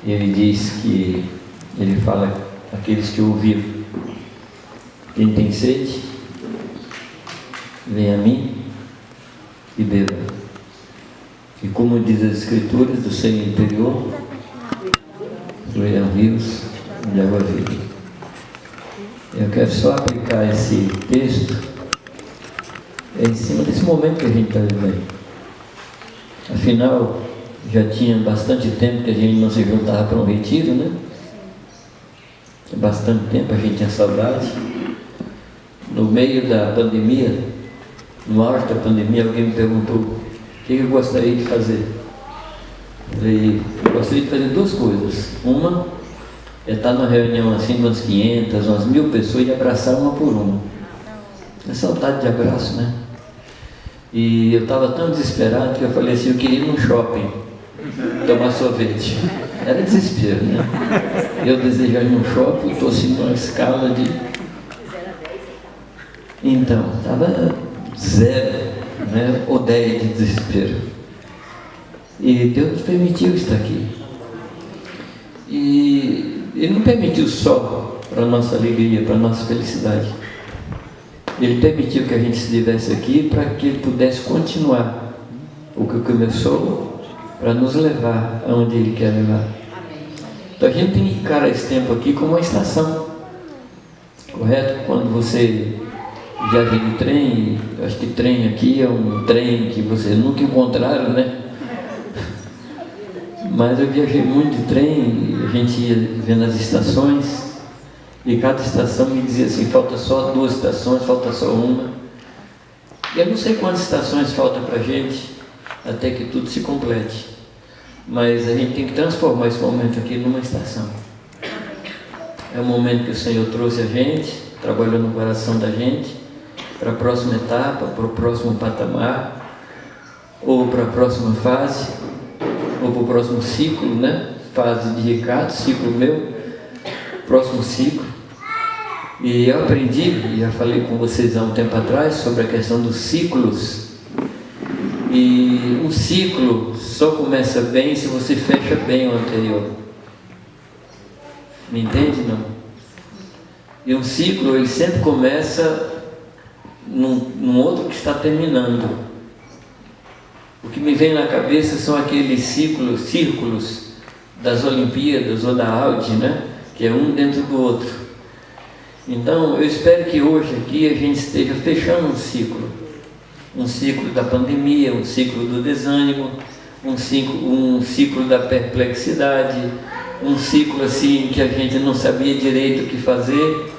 ele diz que, ele fala, aqueles que ouviram: quem tem sede, venha a mim e beba. E como diz as Escrituras, do seu interior fluirão rios de água viva. Eu quero só aplicar esse texto em cima desse momento que a gente está vivendo. Afinal, já tinha bastante tempo que a gente não se juntava para um retiro, né? Bastante tempo, a gente tinha saudade. No meio da pandemia, no auge da pandemia, alguém me perguntou o que eu gostaria de fazer. Eu falei, eu gostaria de fazer duas coisas. Uma é estar numa reunião assim, umas 500, umas 1000 pessoas e abraçar uma por uma. É saudade de abraço, né? E eu estava tão desesperado que eu falei assim, eu queria ir num shopping tomar sorvete. Era desespero, né? Eu desejava ir num shopping, estou assim numa escala de... Então, estava 0, né? Ou 10 de desespero. E Deus nos permitiu estar aqui. E Ele não permitiu só para a nossa alegria, para a nossa felicidade. Ele permitiu que a gente estivesse aqui para que Ele pudesse continuar o que começou, para nos levar aonde Ele quer levar. Então a gente tem que encarar esse tempo aqui como uma estação, correto? Quando você viaja de trem, acho que trem aqui é um trem que vocês nunca encontraram, né? Mas eu viajei muito de trem, a gente ia vendo as estações, e cada estação me dizia assim, falta só 2 estações, falta só uma. E eu não sei quantas estações faltam para a gente, até que tudo se complete. Mas a gente tem que transformar esse momento aqui numa estação. É um momento que o Senhor trouxe a gente, trabalhou no coração da gente, para a próxima etapa, para o próximo patamar, ou para a próxima fase, ou para o próximo ciclo, né? Fase de Ricardo, ciclo meu, próximo ciclo. E eu aprendi, já falei com vocês há um tempo atrás, sobre a questão dos ciclos. E um ciclo só começa bem se você fecha bem o anterior. Me entende, não? E um ciclo, ele sempre começa num outro que está terminando. O que me vem na cabeça são aqueles círculos das Olimpíadas ou da Audi, né? Que é um dentro do outro. Então, eu espero que hoje aqui a gente esteja fechando um ciclo da pandemia, um ciclo do desânimo, um ciclo da perplexidade, um ciclo assim que a gente não sabia direito o que fazer.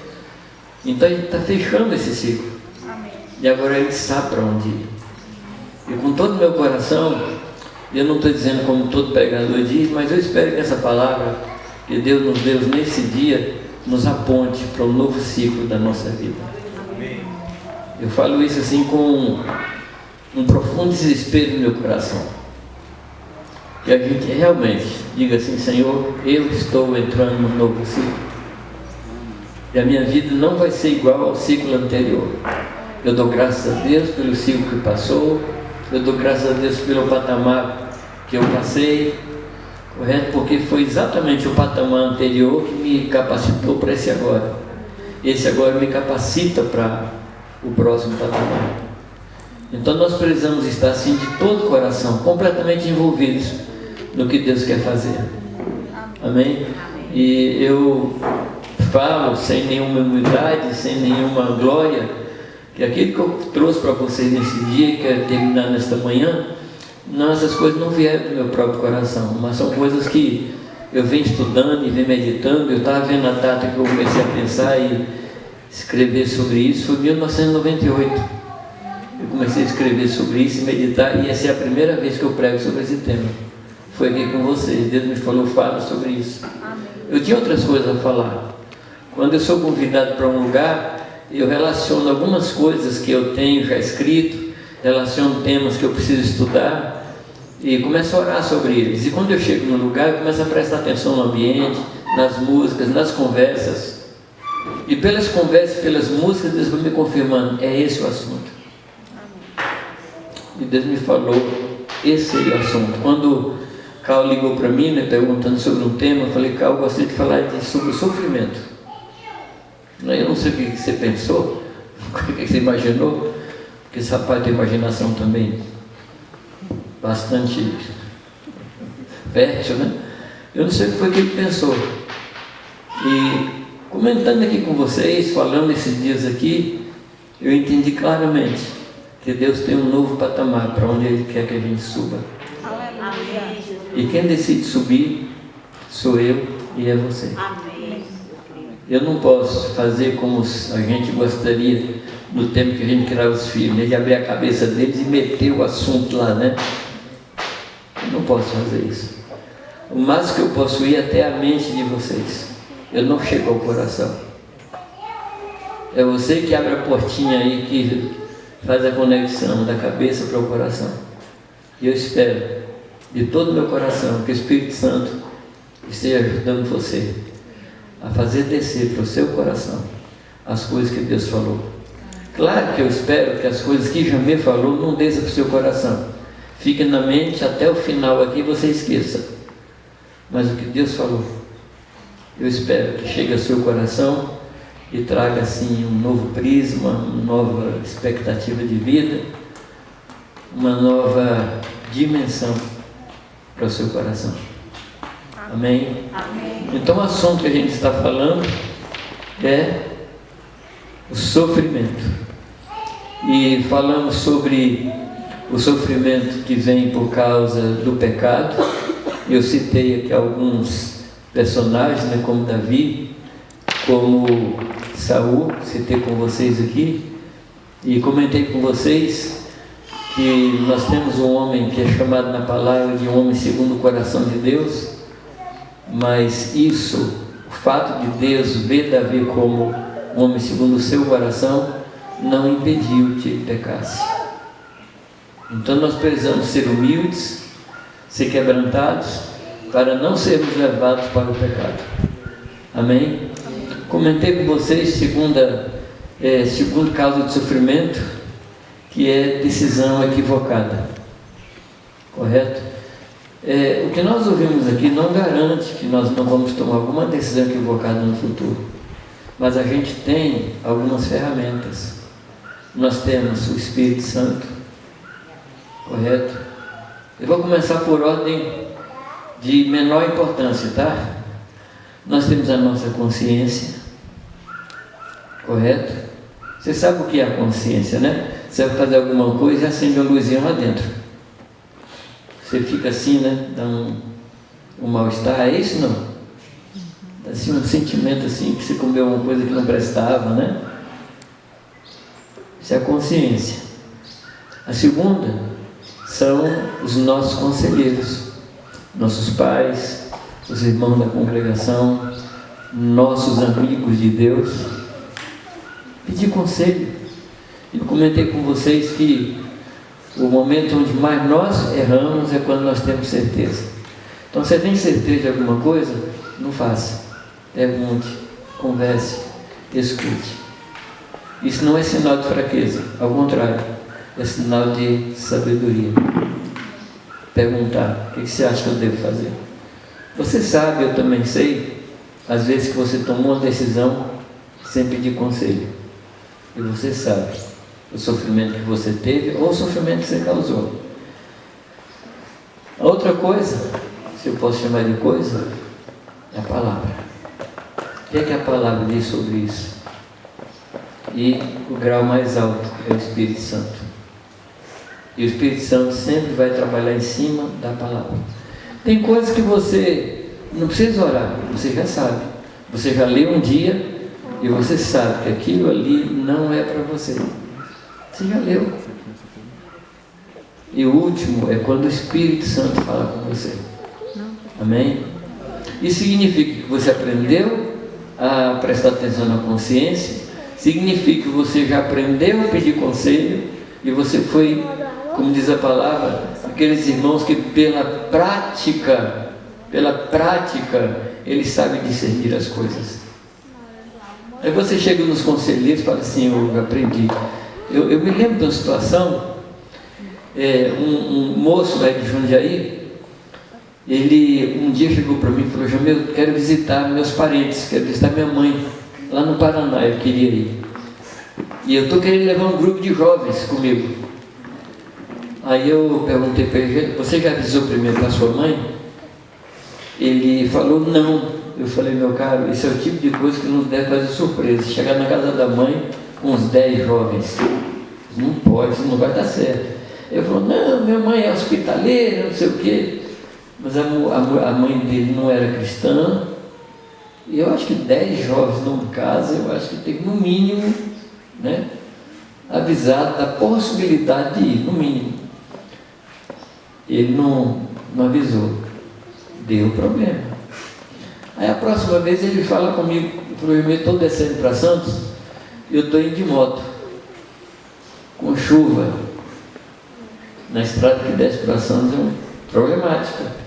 Então, a gente está fechando esse ciclo. Amém. E agora a gente sabe para onde ir. E com todo o meu coração, eu não estou dizendo como todo pregador diz, mas eu espero que essa palavra que Deus nos deu nesse dia nos aponte para um novo ciclo da nossa vida. Eu falo isso assim com um profundo desespero no meu coração. Que a gente realmente diga assim, Senhor, eu estou entrando num novo ciclo. E a minha vida não vai ser igual ao ciclo anterior. Eu dou graças a Deus pelo ciclo que passou, eu dou graças a Deus pelo patamar que eu passei, correto? Porque foi exatamente o patamar anterior que me capacitou para esse agora. Esse agora me capacita para o próximo patamar. Então nós precisamos estar assim de todo o coração, completamente envolvidos no que Deus quer fazer. Amém? E eu falo sem nenhuma humildade, sem nenhuma glória, que aquilo que eu trouxe para vocês nesse dia e quero terminar nesta manhã, não, essas coisas não vieram do meu próprio coração, mas são coisas que eu venho estudando e venho meditando. Eu estava vendo a data que eu comecei a pensar e escrever sobre isso, foi 1998. Eu comecei a escrever sobre isso e meditar, e essa é a primeira vez que eu prego sobre esse tema. Foi aqui com vocês, Deus me falou, fala sobre isso. Eu tinha outras coisas a falar. Quando eu sou convidado para um lugar, eu relaciono algumas coisas que eu tenho já escrito, relaciono temas que eu preciso estudar e começo a orar sobre eles. E quando eu chego no lugar, eu começo a prestar atenção no ambiente, nas músicas, nas conversas. E pelas conversas, pelas músicas, Deus vai me confirmando, é esse o assunto. E Deus me falou, esse é o assunto. Quando Carl ligou para mim, né, perguntando sobre um tema. Eu falei, Carl, eu gostaria de falar sobre o sofrimento. Eu não sei o que você pensou, o que você imaginou, porque esse rapaz tem imaginação também bastante fértil, né? Eu não sei o que foi que ele pensou. E comentando aqui com vocês, falando esses dias aqui, eu entendi claramente que Deus tem um novo patamar para onde Ele quer que a gente suba. E quem decide subir sou eu e é você. Eu não posso fazer como a gente gostaria no tempo que a gente criava os filhos, né? De abrir a cabeça deles e meter o assunto lá, né? Eu não posso fazer isso. O máximo que eu posso ir até a mente de vocês. Eu não chego ao coração. É você que abre a portinha aí, que faz a conexão da cabeça para o coração. E eu espero, de todo o meu coração, que o Espírito Santo esteja ajudando você a fazer descer para o seu coração as coisas que Deus falou. Claro que eu espero que as coisas que Jamê falou não desçam para o seu coração. Fique na mente até o final aqui e você esqueça. Mas o que Deus falou, eu espero que chegue ao seu coração e traga assim um novo prisma, uma nova expectativa de vida, uma nova dimensão para o seu coração. Amém? Amém. Então o assunto que a gente está falando é o sofrimento. E falamos sobre o sofrimento que vem por causa do pecado. Eu citei aqui alguns personagens, né, como Davi, como Saul, citei com vocês aqui, e comentei com vocês que nós temos um homem que é chamado na palavra de um homem segundo o coração de Deus, mas isso, o fato de Deus ver Davi como um homem segundo o seu coração, não impediu que ele pecasse. Então nós precisamos ser humildes, ser quebrantados, para não sermos levados para o pecado. Amém? Comentei com vocês segundo causa de sofrimento, que é decisão equivocada. Correto? O que nós ouvimos aqui não garante que nós não vamos tomar alguma decisão equivocada no futuro. Mas a gente tem algumas ferramentas. Nós temos o Espírito Santo. Correto? Eu vou começar por ordem de menor importância, tá? Nós temos a nossa consciência. Correto? Você sabe o que é a consciência, né? Você vai fazer alguma coisa e acende uma luzinha lá dentro. Você fica assim, né? Dá um mal-estar, é isso não? Dá assim um sentimento assim, que você comeu uma coisa que não prestava, né? Isso é a consciência. A segunda são os nossos conselheiros, nossos pais, os irmãos da congregação, nossos amigos de Deus. Pedir conselho. Eu comentei com vocês que o momento onde mais nós erramos é quando nós temos certeza. Então, você tem certeza de alguma coisa? Não faça. Pergunte, converse, escute. Isso não é sinal de fraqueza, ao contrário, é sinal de sabedoria. Perguntar, o que você acha que eu devo fazer? Você sabe, eu também sei, às vezes que você tomou uma decisão sem pedir conselho. E você sabe o sofrimento que você teve ou o sofrimento que você causou. A outra coisa, se eu posso chamar de coisa, é a palavra. O que é que a palavra diz sobre isso? E o grau mais alto é o Espírito Santo. E o Espírito Santo sempre vai trabalhar em cima da palavra. Tem coisas que você não precisa orar, você já sabe. Você já leu um dia e você sabe que aquilo ali não é para você. Você já leu. E o último é quando o Espírito Santo fala com você. Amém? Isso significa que você aprendeu a prestar atenção na consciência, significa que você já aprendeu a pedir conselho e você foi, como diz a palavra, aqueles irmãos que pela prática, eles sabem discernir as coisas. Aí você chega nos conselheiros e fala assim, eu aprendi. Eu me lembro de uma situação, um moço lá de Jundiaí, Ele um dia chegou para mim e falou: Jamil, eu quero visitar meus parentes, quero visitar minha mãe, lá no Paraná, eu queria ir. E eu estou querendo levar um grupo de jovens comigo. Aí eu perguntei para ele: você já avisou primeiro para sua mãe? Ele falou: não. Eu falei: meu caro, esse é o tipo de coisa que nos deve fazer surpresa. Chegar na casa da mãe com uns 10 jovens. Não pode, isso não vai dar certo. Ele falou: não, minha mãe é hospitaleira, não sei o quê. Mas a mãe dele não era cristã. E eu acho que 10 jovens numa casa, eu acho que tem que, no mínimo, né, avisar da possibilidade de ir, no mínimo. Ele não avisou. Deu problema. Aí a próxima vez ele fala comigo: eu estou descendo para Santos, eu estou indo de moto, com chuva. Na estrada que desce para Santos é problemática.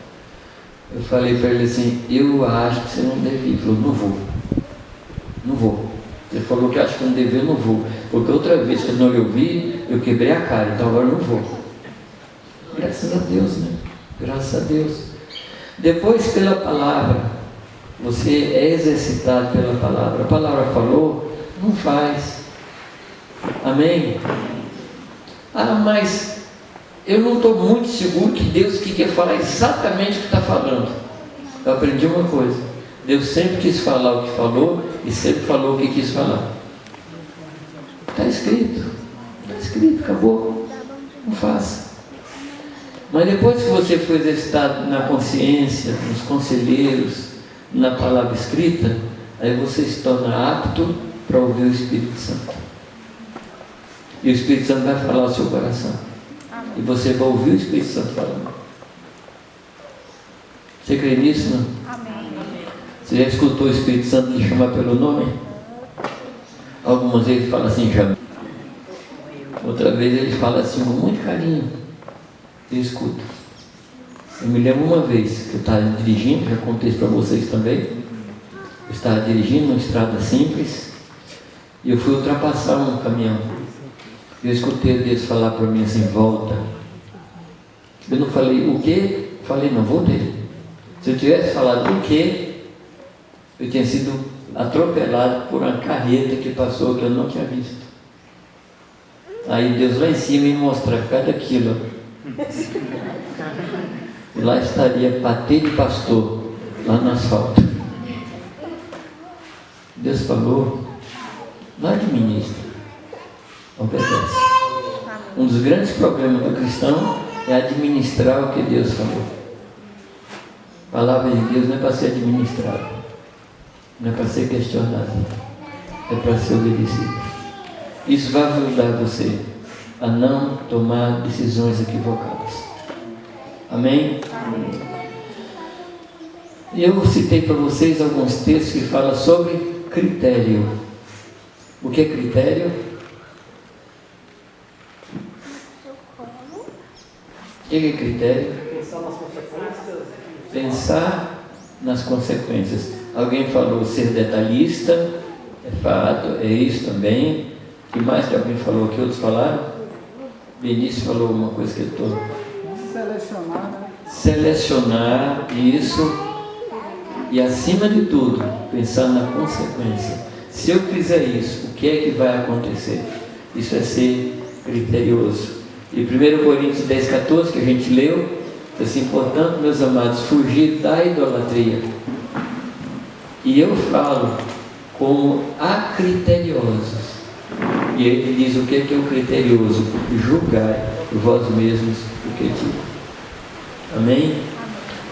Eu falei para ele assim: eu acho que você não deve ir. Ele falou: não vou. Você falou que acha que não deve ir, eu não vou. Porque outra vez que eu não lhe ouvi, eu quebrei a cara, então agora eu não vou. Graças a Deus, né? Graças a Deus. Depois, pela palavra, você é exercitado pela palavra. A palavra falou, não faz. Amém? Ah, mas eu não estou muito seguro que Deus quer falar exatamente o que está falando. Eu aprendi uma coisa: Deus sempre quis falar o que falou e sempre falou o que quis falar. Está escrito, acabou. Não faça. Mas depois que você for exercitado na consciência, nos conselheiros, na palavra escrita, aí você se torna apto para ouvir o Espírito Santo. E o Espírito Santo vai falar ao seu coração. E você vai ouvir o Espírito Santo falando. Você crê nisso, não? Amém. Você já escutou o Espírito Santo lhe chamar pelo nome? Algumas vezes ele fala assim: já. Outra vez ele fala assim com muito carinho. Eu escuto. Eu me lembro uma vez que eu estava dirigindo, já contei isso para vocês também. Eu estava dirigindo uma estrada simples e eu fui ultrapassar um caminhão. Eu escutei Deus falar para mim assim: volta. Eu não falei o quê? Falei: não, voltei. Se eu tivesse falado o quê, eu tinha sido atropelado por uma carreta que passou que eu não tinha visto. Aí Deus lá em cima me mostra cada quilo. E lá estaria patê de pastor, lá no asfalto. Deus falou, não administra, obedece. Um dos grandes problemas do cristão é administrar o que Deus falou. A palavra de Deus não é para ser administrada, não é para ser questionada, é para ser obedecida. Isso vai ajudar você a não tomar decisões equivocadas. Amém? Amém. Eu citei para vocês alguns textos que falam sobre critério. O que é critério? O que é critério? Pensar nas consequências. Alguém falou ser detalhista, é fato, é isso também. O que mais que alguém falou? Que outros falaram? Benício falou uma coisa que eu estou... Selecionar isso. E acima de tudo, pensar na consequência. Se eu fizer isso, o que é que vai acontecer? Isso é ser criterioso. E 1 Coríntios 10, 14, que a gente leu, diz assim: portanto, meus amados, fugir da idolatria. E eu falo como acriteriosos. E ele diz o que é o criterioso: julgai vós mesmos o que digo. Amém?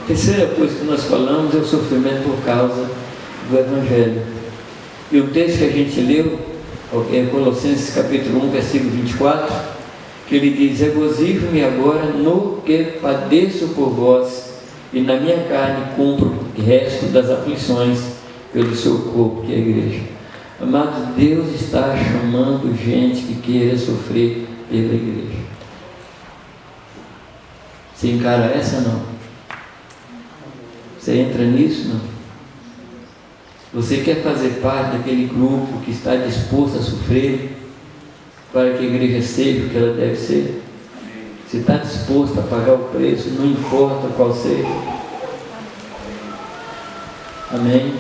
A terceira coisa que nós falamos é o sofrimento por causa do Evangelho. E o texto que a gente leu é Colossenses capítulo 1, versículo 24, que ele diz: regozijo-me agora no que padeço por vós, e na minha carne cumpro o resto das aflições pelo seu corpo, que é a igreja. Amados, Deus está chamando gente que queira sofrer pela igreja. Você encara essa ou não? Você entra nisso? Não? Você quer fazer parte daquele grupo que está disposto a sofrer para que a igreja seja o que ela deve ser? Você está disposto a pagar o preço, não importa qual seja? Amém?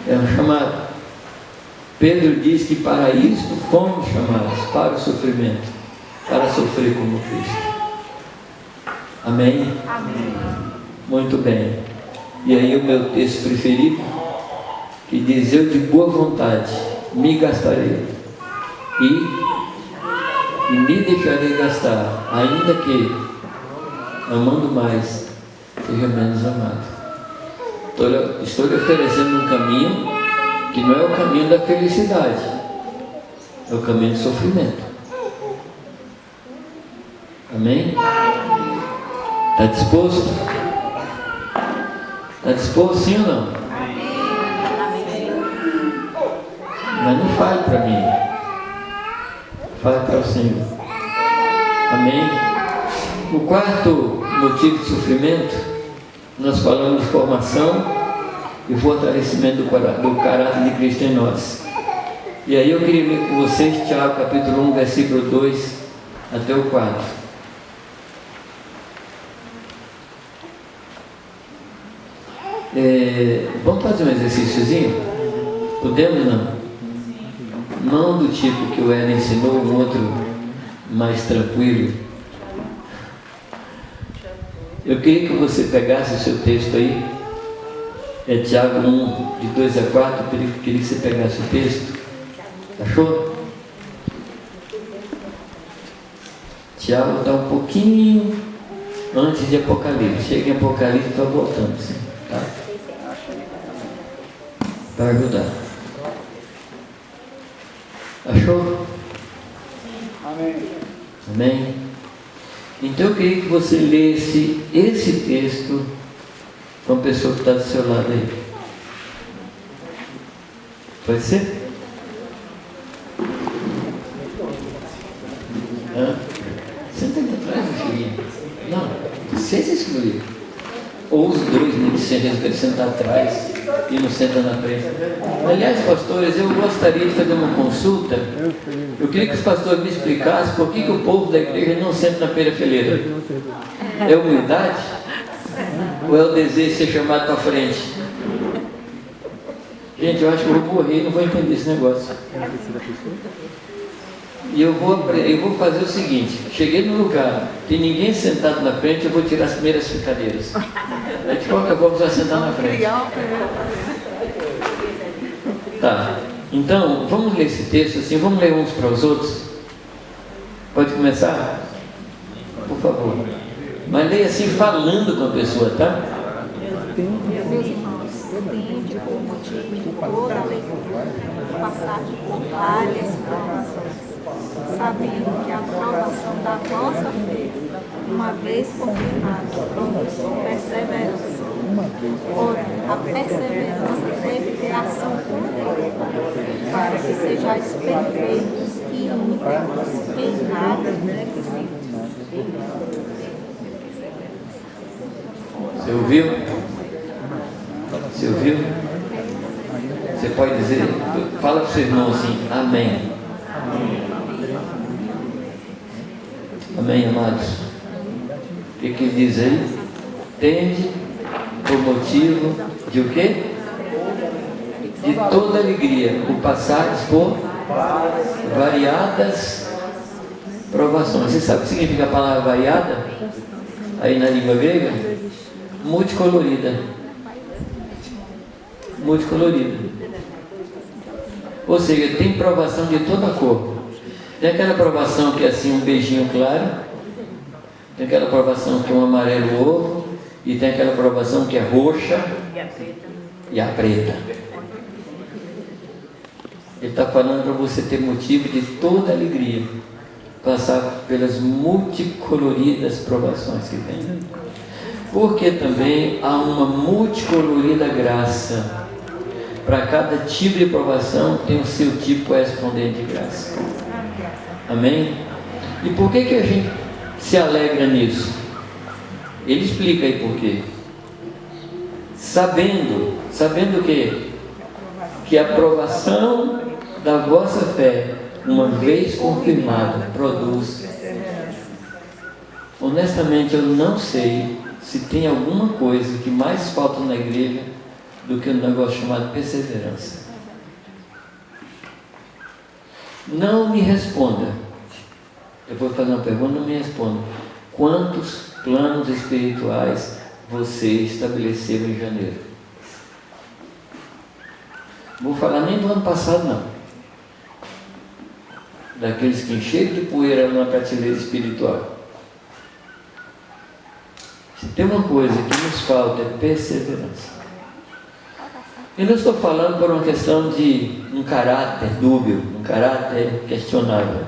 É um chamado. Pedro diz que para isto fomos chamados, para o sofrimento, para sofrer como Cristo. Amém? Amém. Muito bem. E aí o meu texto preferido, que diz: eu de boa vontade me gastarei e me deixarei gastar, ainda que, amando mais, seja menos amado. Estou lhe oferecendo um caminho que não é o caminho da felicidade, é o caminho do sofrimento. Amém? Está disposto? Está disposto, sim ou não? Mas não fale para mim, fale para o Senhor. Amém? O quarto motivo de sofrimento, nós falamos de formação e fortalecimento do caráter de Cristo em nós. E aí eu queria ler com vocês Tiago capítulo 1, versículo 2 até o 4. Vamos fazer um exercíciozinho? Podemos, não? Não do tipo que o Ela ensinou, um outro mais tranquilo. Eu queria que você pegasse o seu texto aí. É Tiago 1, de 2 a 4. Eu queria que você pegasse o texto. Achou? Tiago está um pouquinho antes de Apocalipse. Chega em Apocalipse e está voltando, assim, tá? Para ajudar. Achou? Amém. Amém? Então eu queria que você lesse esse texto com a pessoa que está do seu lado aí. Pode ser? Senta aqui atrás, meu filhinho. Não, você se excluir. Ou os dois, né, que sentam atrás e não sentam na frente. Aliás, pastores, eu gostaria de fazer uma consulta. Eu queria que os pastores me explicassem por que o povo da igreja não senta na pera-fileira. É humildade? Ou é o desejo de ser chamado para frente? Gente, eu acho que eu vou morrer e não vou entender esse negócio. E eu vou fazer o seguinte: cheguei no lugar, tem ninguém sentado na frente, eu vou tirar as primeiras cadeiras. Aí de qualquer forma você vai sentar na frente. Tá, então vamos ler esse texto assim, vamos ler uns para os outros. Pode começar? Por favor. Mas leia assim, falando com a pessoa, tá? Meus irmãos, tende por motivo de toda a leitura, passar por várias provações, sabendo que a provação da vossa fé, uma vez confirmada, produz perseverança. Ora, a perseverança deve ter ação completa, para que sejais perfeitos e íntegros, em nada deficientes. Você ouviu? Você ouviu? Você pode dizer, fala para o seu irmão assim: amém. Amém, amados? O que ele diz aí? Tende por motivo de o quê? De toda alegria, por passares por variadas provações. Você sabe o que significa a palavra variada? Aí na língua grega? Multicolorida. Multicolorida. Ou seja, tem provação de toda cor. Tem aquela provação que é assim um beijinho claro, tem aquela provação que é um amarelo ovo, e tem aquela provação que é roxa e a preta. Ele está falando para você ter motivo de toda alegria, passar pelas multicoloridas provações que vem. Porque também há uma multicolorida graça. Para cada tipo de provação tem o seu tipo correspondente de graça. Amém? E por que a gente se alegra nisso? Ele explica aí por quê. Sabendo o quê? Que a provação da vossa fé, uma vez confirmada, produz. Honestamente, eu não sei se tem alguma coisa que mais falta na igreja do que um negócio chamado perseverança. Não me responda. Eu vou fazer uma pergunta, não me responda. Quantos planos espirituais você estabeleceu em janeiro? Não vou falar nem do ano passado, não. Daqueles que encheram de poeira na prateleira espiritual. Se tem uma coisa que nos falta é perseverança. Eu não estou falando por uma questão de um caráter dúbio, um caráter questionável.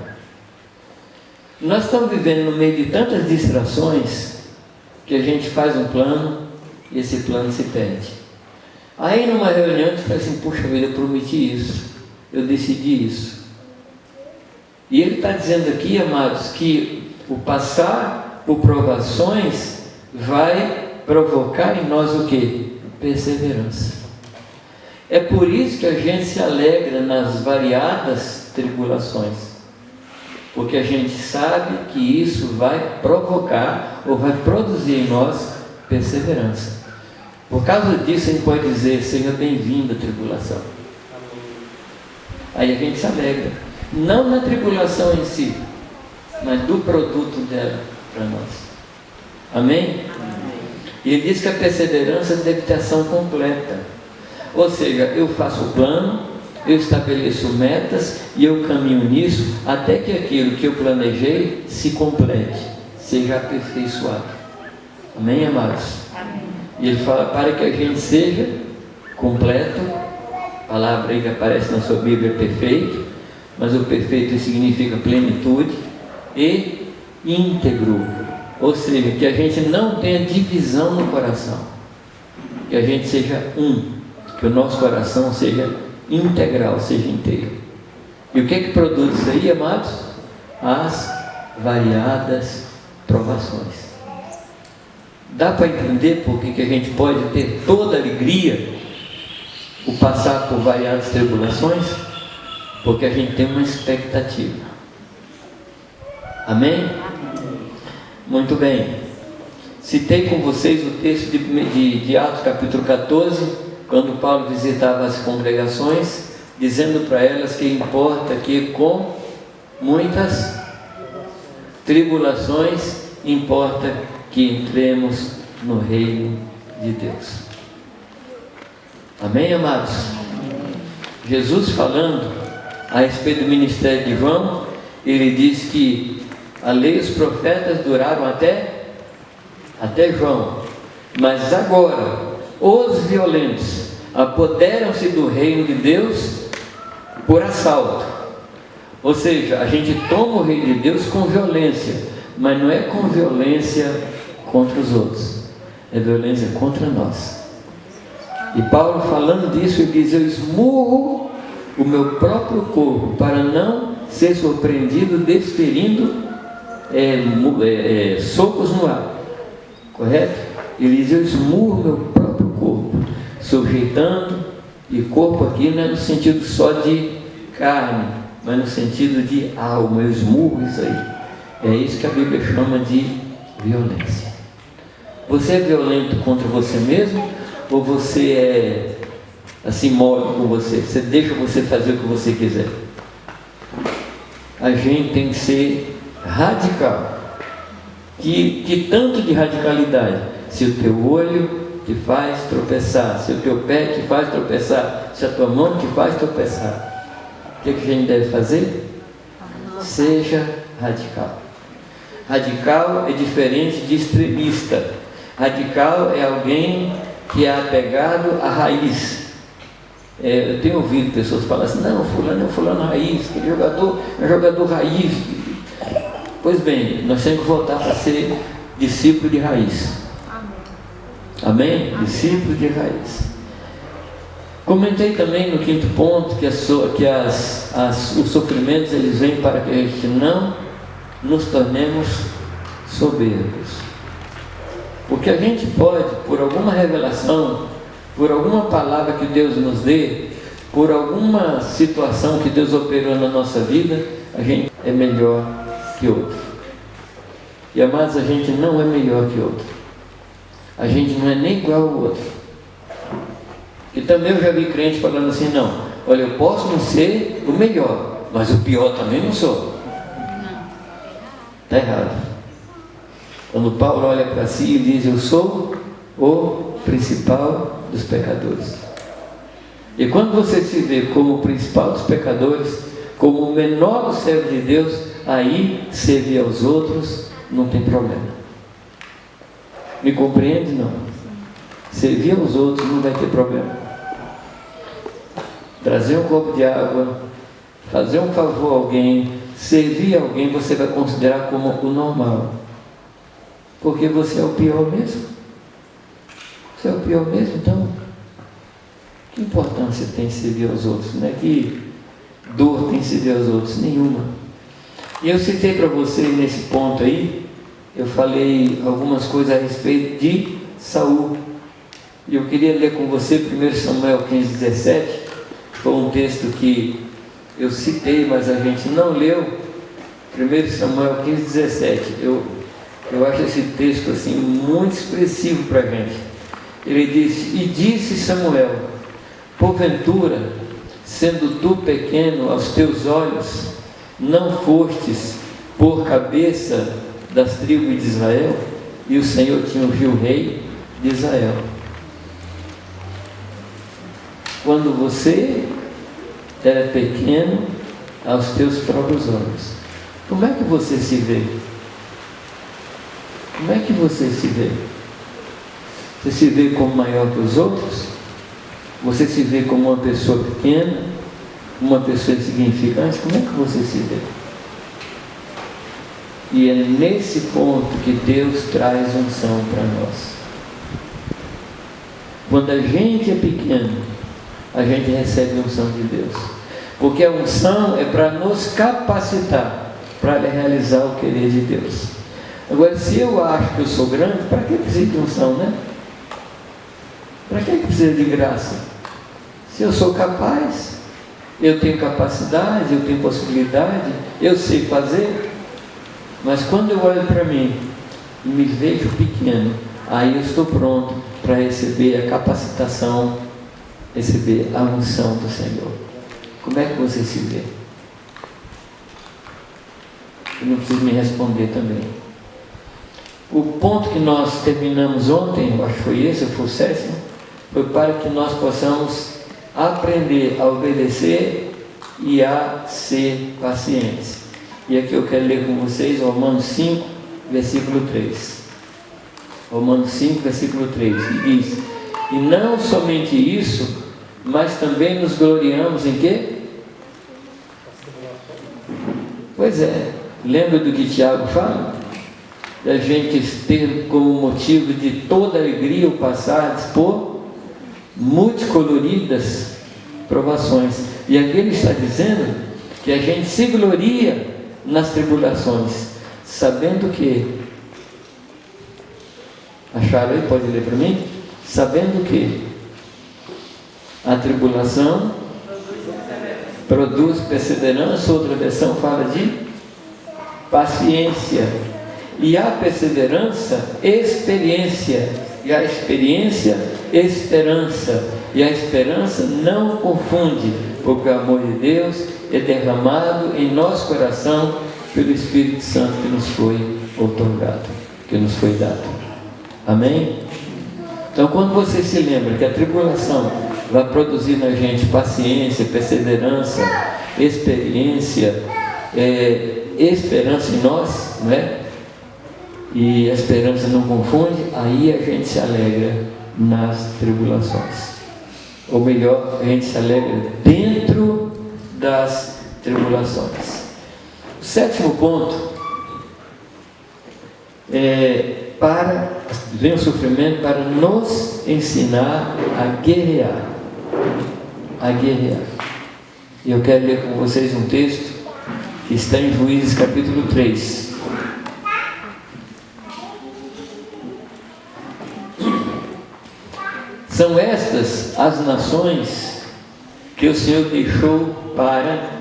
Nós estamos vivendo no meio de tantas distrações que a gente faz um plano e esse plano se perde. Aí numa reunião a gente fala assim, puxa vida, eu prometi isso, eu decidi isso. E ele está dizendo aqui, amados, que o passar por provações vai provocar em nós o quê? Perseverança. É por isso que a gente se alegra nas variadas tribulações. Porque a gente sabe que isso vai provocar ou vai produzir em nós perseverança. Por causa disso a gente pode dizer, seja bem-vindo à tribulação. Aí a gente se alegra. Não na tribulação em si, mas do produto dela para nós. Amém? E ele diz que a perseverança deve ter ação completa. Ou seja, eu faço o plano, eu estabeleço metas e eu caminho nisso até que aquilo que eu planejei se complete, seja aperfeiçoado. Amém, amados? Amém. E ele fala para que a gente seja completo, a palavra aí que aparece na sua Bíblia é perfeito, mas o perfeito significa plenitude, e íntegro, ou seja, que a gente não tenha divisão no coração, que a gente seja que o nosso coração seja integral, seja inteiro. E o que é que produz isso aí, amados? As variadas provações. Dá para entender por que a gente pode ter toda alegria o passar por variadas tribulações? Porque a gente tem uma expectativa. Amém? Muito bem. Citei com vocês o texto de Atos capítulo 14, quando Paulo visitava as congregações, dizendo para elas que importa que com muitas tribulações, importa que entremos no reino de Deus. Amém, amados? Jesus falando a respeito do ministério de João, ele diz que a lei e os profetas duraram até João, mas agora os violentos apoderam-se do reino de Deus por assalto. Ou seja, a gente toma o reino de Deus com violência, mas não é com violência contra os outros, é violência contra nós. E Paulo falando disso, ele diz, eu esmurro o meu próprio corpo para não ser surpreendido desferindo socos no ar. Correto? Ele diz, eu esmurro meu próprio corpo, sujeitando, e corpo aqui não é no sentido só de carne, mas no sentido de alma. Eu esmurro isso aí. É isso que a Bíblia chama de violência. Você é violento contra você mesmo? Ou você é assim mole com você? Você deixa você fazer o que você quiser? A gente tem que ser radical. Que tanto de radicalidade? Se o teu olho te faz tropeçar, se o teu pé te faz tropeçar, se a tua mão te faz tropeçar, o que a gente deve fazer? Seja radical. Radical é diferente de extremista. Radical é alguém que é apegado à raiz. Eu tenho ouvido pessoas falar assim, não, fulano é um fulano raiz, aquele jogador é um jogador raiz. Pois bem, nós temos que voltar para ser discípulo de raiz. Amém? Discípulo de raiz. Comentei também no quinto ponto que os sofrimentos eles vêm para que a gente não nos tornemos soberbos. Porque a gente pode, por alguma revelação, por alguma palavra que Deus nos dê, por alguma situação que Deus operou na nossa vida, a gente é melhor que outro. E amados, a gente não é melhor que outro. A gente não é nem igual ao outro. também eu já vi crente falando assim, não, olha, eu posso não ser o melhor, mas o pior também não sou. Está errado. Quando Paulo olha para si e diz, eu sou o principal dos pecadores. E quando você se vê como o principal dos pecadores, como o menor dos servos de Deus, aí servir aos outros não tem problema. Me compreende? Não. Servir aos outros não vai ter problema. Trazer um copo de água, fazer um favor a alguém, servir a alguém, você vai considerar como o normal. Porque você é o pior mesmo. Você é o pior mesmo, então que importância tem servir aos outros? Não é que dor tem servir aos outros? Nenhuma. E eu citei para vocês nesse ponto aí, eu falei algumas coisas a respeito de Saul. E eu queria ler com você 1 Samuel 15:17, foi um texto que eu citei, mas a gente não leu. 1 Samuel 15:17. Eu acho esse texto assim muito expressivo para a gente. Ele disse, e disse Samuel, porventura, sendo tu pequeno aos teus olhos, não fostes por cabeça das tribos de Israel? E o Senhor tinha ungido o rei de Israel. Quando você era pequeno aos teus próprios olhos, como é que você se vê? Como é que você se vê? Você se vê como maior que os outros? Você se vê como uma pessoa pequena? Uma pessoa insignificante? Como é que você se vê? E é nesse ponto que Deus traz unção para nós. Quando a gente é pequeno, a gente recebe a unção de Deus. Porque a unção é para nos capacitar para realizar o querer de Deus. Agora, se eu acho que eu sou grande, para que precisa de unção, né? Para que precisa de graça? Se eu sou capaz, eu tenho capacidade, eu tenho possibilidade, eu sei fazer. Mas quando eu olho para mim e me vejo pequeno, aí eu estou pronto para receber a capacitação, receber a unção do Senhor. Como é que você se vê? Eu não preciso me responder também. O ponto que nós terminamos ontem, eu acho que foi esse, ou foi o 7º, foi para que nós possamos aprender a obedecer e a ser pacientes. E aqui eu quero ler com vocês Romanos 5, versículo 3. Romanos 5, versículo 3, e diz, e não somente isso, mas também nos gloriamos em quê? Pois é, lembra do que Tiago fala? Da gente ter como motivo de toda alegria o passar por multicoloridas provações. E aqui ele está dizendo que a gente se gloria nas tribulações, sabendo que, acharam aí? Pode ler para mim? Sabendo que a tribulação produz perseverança, outra versão fala de paciência, e a perseverança, experiência, e a experiência, esperança, e a esperança não confunde, porque o amor de Deus é derramado em nosso coração pelo Espírito Santo que nos foi outorgado, que nos foi dado. Amém? Então, quando você se lembra que a tribulação vai produzir na gente paciência, perseverança, experiência, esperança em nós, não é? E a esperança não confunde, aí a gente se alegra nas tribulações. Ou melhor, a gente se alegra dentro das tribulações. O 7º ponto vem o sofrimento para nos ensinar a guerrear. A guerrear. E eu quero ler com vocês um texto que está em Juízes capítulo 3. São estas as nações que o Senhor deixou para,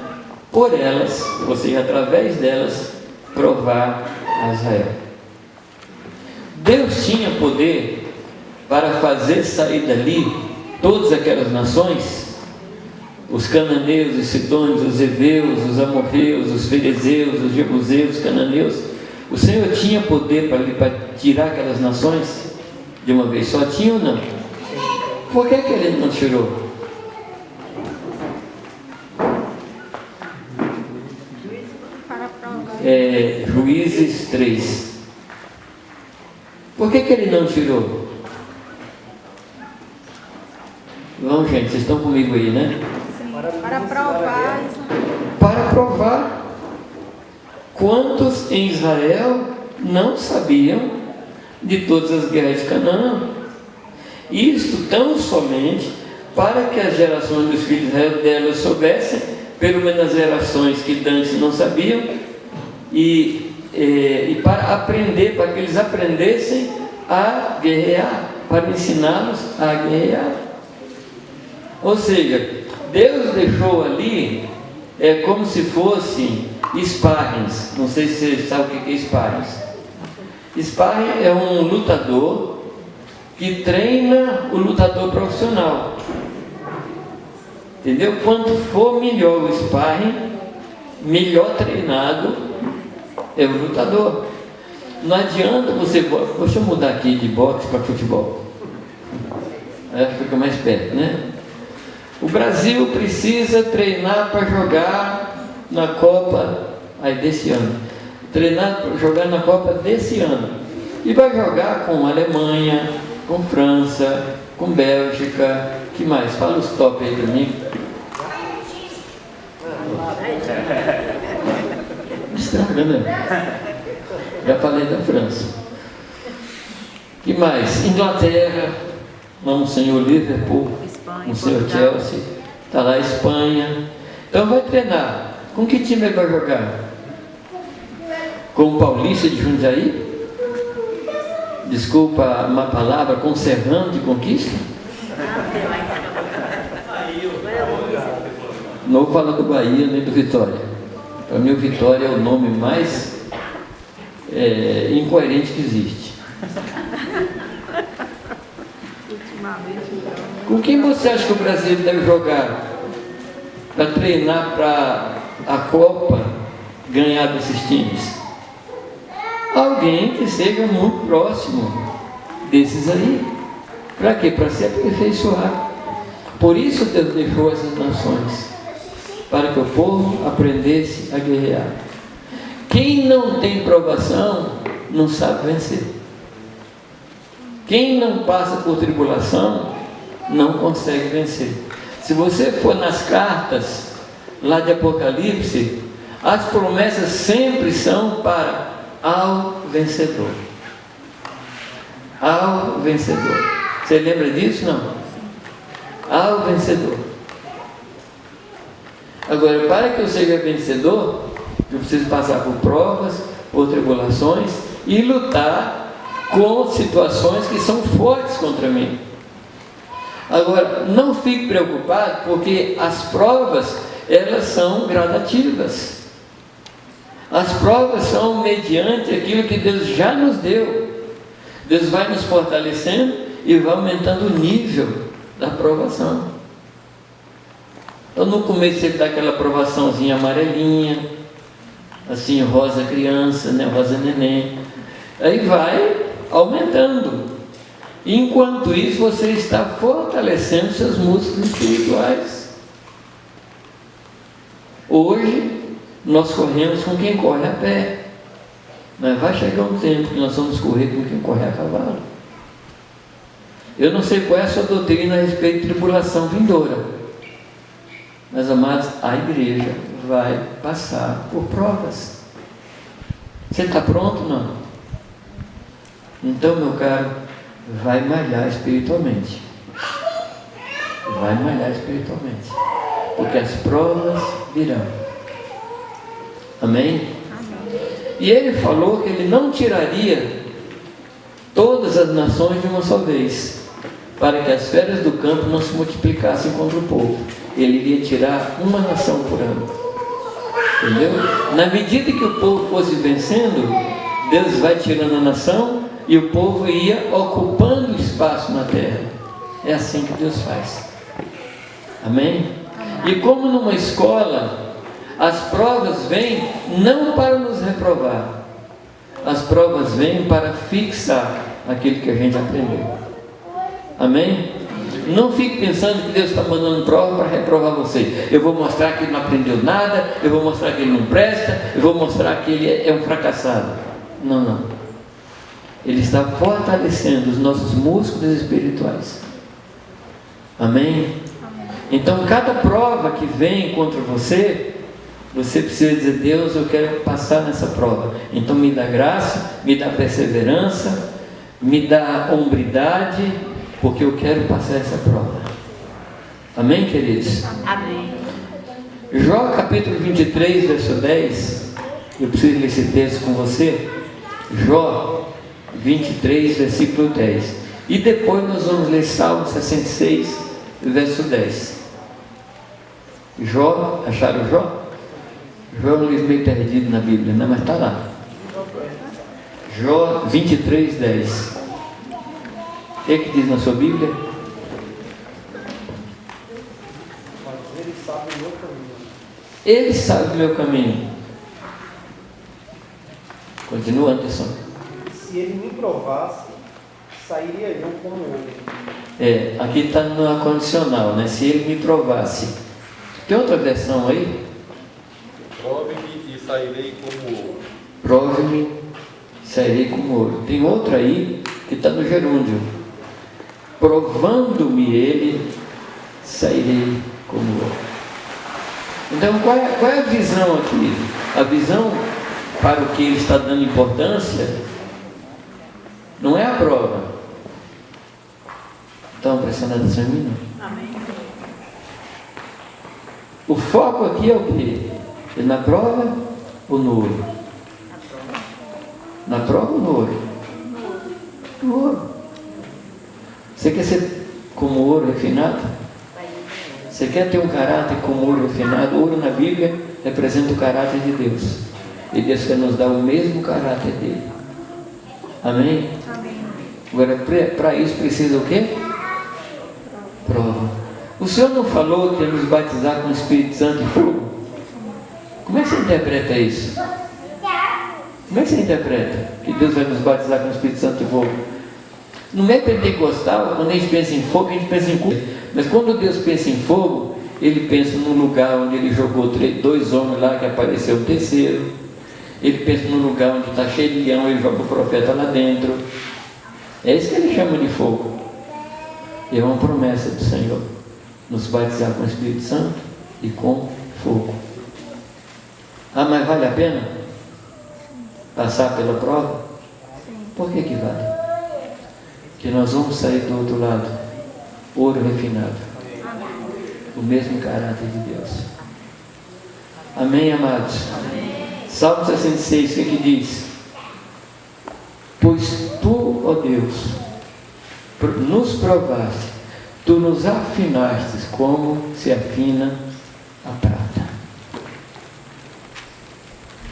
por elas, ou seja, através delas, provar a Israel. Deus tinha poder para fazer sair dali todas aquelas nações, os cananeus, os sidônios, os heveus, os amorreus, os ferezeus, os jebuseus, os cananeus, o Senhor tinha poder para tirar aquelas nações de uma vez só? Tinha ou não? Por que Ele não tirou? Juízes 3. Por que Ele não tirou? Vamos, gente, vocês estão comigo aí, né? Sim, para provar. Para provar quantos em Israel não sabiam de todas as guerras de Canaã. Isto tão somente para que as gerações dos filhos delas soubessem, pelo menos as gerações que antes não sabiam, e para aprender, para que eles aprendessem a guerrear, para ensiná-los a guerrear. Ou seja, Deus deixou ali como se fossem sparrings. Não sei se você sabe o que é sparrings. Sparring é um lutador que treina o lutador profissional. Entendeu? Quanto for melhor o sparring, melhor treinado é o lutador. Não adianta você... Deixa eu mudar aqui de boxe para futebol. Aí fica mais perto, né? O Brasil precisa treinar para jogar na Copa desse ano. Treinar para jogar na Copa desse ano. E vai jogar com a Alemanha, com França, com Bélgica. Que mais? Fala os top aí para mim. Estraga, né? Já falei da França. Que mais? Inglaterra, um senhor Liverpool, um senhor Chelsea, está lá a Espanha. Então vai treinar. Com que time ele vai jogar? Com o Paulista de Jundiaí? Desculpa uma palavra, com o Serrano de Conquista? Não vou falar do Bahia nem do Vitória. Para mim o Vitória é o nome mais incoerente que existe. Com quem você acha que o Brasil deve jogar para treinar para a Copa ganhar desses times? Alguém que seja muito próximo desses aí. Para quê? Para se aperfeiçoar. Por isso Deus deixou essas nações, para que o povo aprendesse a guerrear. Quem não tem provação não sabe vencer. Quem não passa por tribulação não consegue vencer. Se você for nas cartas lá de Apocalipse, as promessas sempre são para ao vencedor. Ao vencedor. Você lembra disso? Não? Ao vencedor. Agora, para que eu seja vencedor, eu preciso passar por provas, por tribulações e lutar com situações que são fortes contra mim. Agora, não fique preocupado, porque as provas, elas são gradativas. As provas são mediante aquilo que Deus já nos deu. Deus vai nos fortalecendo e vai aumentando o nível da provação. Então, no começo ele dá aquela provaçãozinha amarelinha, assim, rosa criança, né? Rosa neném. Aí vai aumentando. Enquanto isso, você está fortalecendo seus músculos espirituais. Hoje, nós corremos com quem corre a pé. Mas vai chegar um tempo que nós vamos correr com quem corre a cavalo. Eu não sei qual é a sua doutrina a respeito de tribulação vindoura. Mas, amados, a igreja vai passar por provas. Você está pronto? Não? Então, meu caro, vai malhar espiritualmente. Vai malhar espiritualmente. Porque as provas virão. Amém? E ele falou que ele não tiraria todas as nações de uma só vez, para que as feras do campo não se multiplicassem contra o povo. Ele iria tirar uma nação por ano. Entendeu? Na medida que o povo fosse vencendo, Deus vai tirando a nação e o povo ia ocupando espaço na terra. É assim que Deus faz. Amém? E como numa escola, as provas vêm não para nos reprovar. As provas vêm para fixar aquilo que a gente aprendeu. Amém? Não fique pensando que Deus está mandando prova para reprovar você. Eu vou mostrar que ele não aprendeu nada, eu vou mostrar que ele não presta, eu vou mostrar que ele é um fracassado. Não, não. Ele está fortalecendo os nossos músculos espirituais. Amém? Então, cada prova que vem contra você, você precisa dizer: Deus, eu quero passar nessa prova. Então, me dá graça, me dá perseverança, me dá hombridade, porque eu quero passar essa prova. Amém, queridos? Amém. Jó capítulo 23, verso 10. Eu preciso ler esse texto com você. Jó 23, versículo 10. E depois nós vamos ler Salmo 66, verso 10. Jó, acharam Jó? Jó é um livro meio perdido na Bíblia, né? Mas está lá. Jó 23, 10. O que diz na sua Bíblia? Ele sabe o meu caminho. Ele sabe o meu caminho. Continua, Anderson. Se ele me provasse, sairia eu como ele. Aqui está no condicional, né? Se ele me provasse. Tem outra versão aí? Prove-me e sairei como ouro. Prove-me, sairei como ouro. Tem outra aí que está no gerúndio. Provando-me ele, sairei como ouro. Então, qual é a visão aqui? A visão para o que ele está dando importância não é a prova. Estão prestando atenção em mim? Não? Amém. O foco aqui é o quê? É na prova ou no ouro? Na prova ou no ouro? No ouro. Você quer ser como ouro refinado? Você quer ter um caráter como ouro refinado? Ouro na Bíblia representa o caráter de Deus. E Deus quer nos dar o mesmo caráter dele. Amém? Amém. Agora, para isso precisa o quê? Prova. O Senhor não falou que ia nos batizar com o Espírito Santo e fogo? Como é que você interpreta isso? Como é que você interpreta que Deus vai nos batizar com o Espírito Santo e fogo? No meio pentecostal, quando a gente pensa em fogo, a gente pensa em fogo. Mas quando Deus pensa em fogo, Ele pensa num lugar onde Ele jogou 2 homens lá, que apareceu o terceiro. Ele pensa num lugar onde está cheio de leão, Ele joga o profeta lá dentro. É isso que Ele chama de fogo. E é uma promessa do Senhor, nos batizar com o Espírito Santo e com fogo. Ah, mas vale a pena passar pela prova? Por que vale? Que nós vamos sair do outro lado, ouro refinado, o mesmo caráter de Deus. Amém, amados? Salmo 66, o que diz? Pois tu, ó Deus, nos provaste, tu nos afinaste como se afina a prata.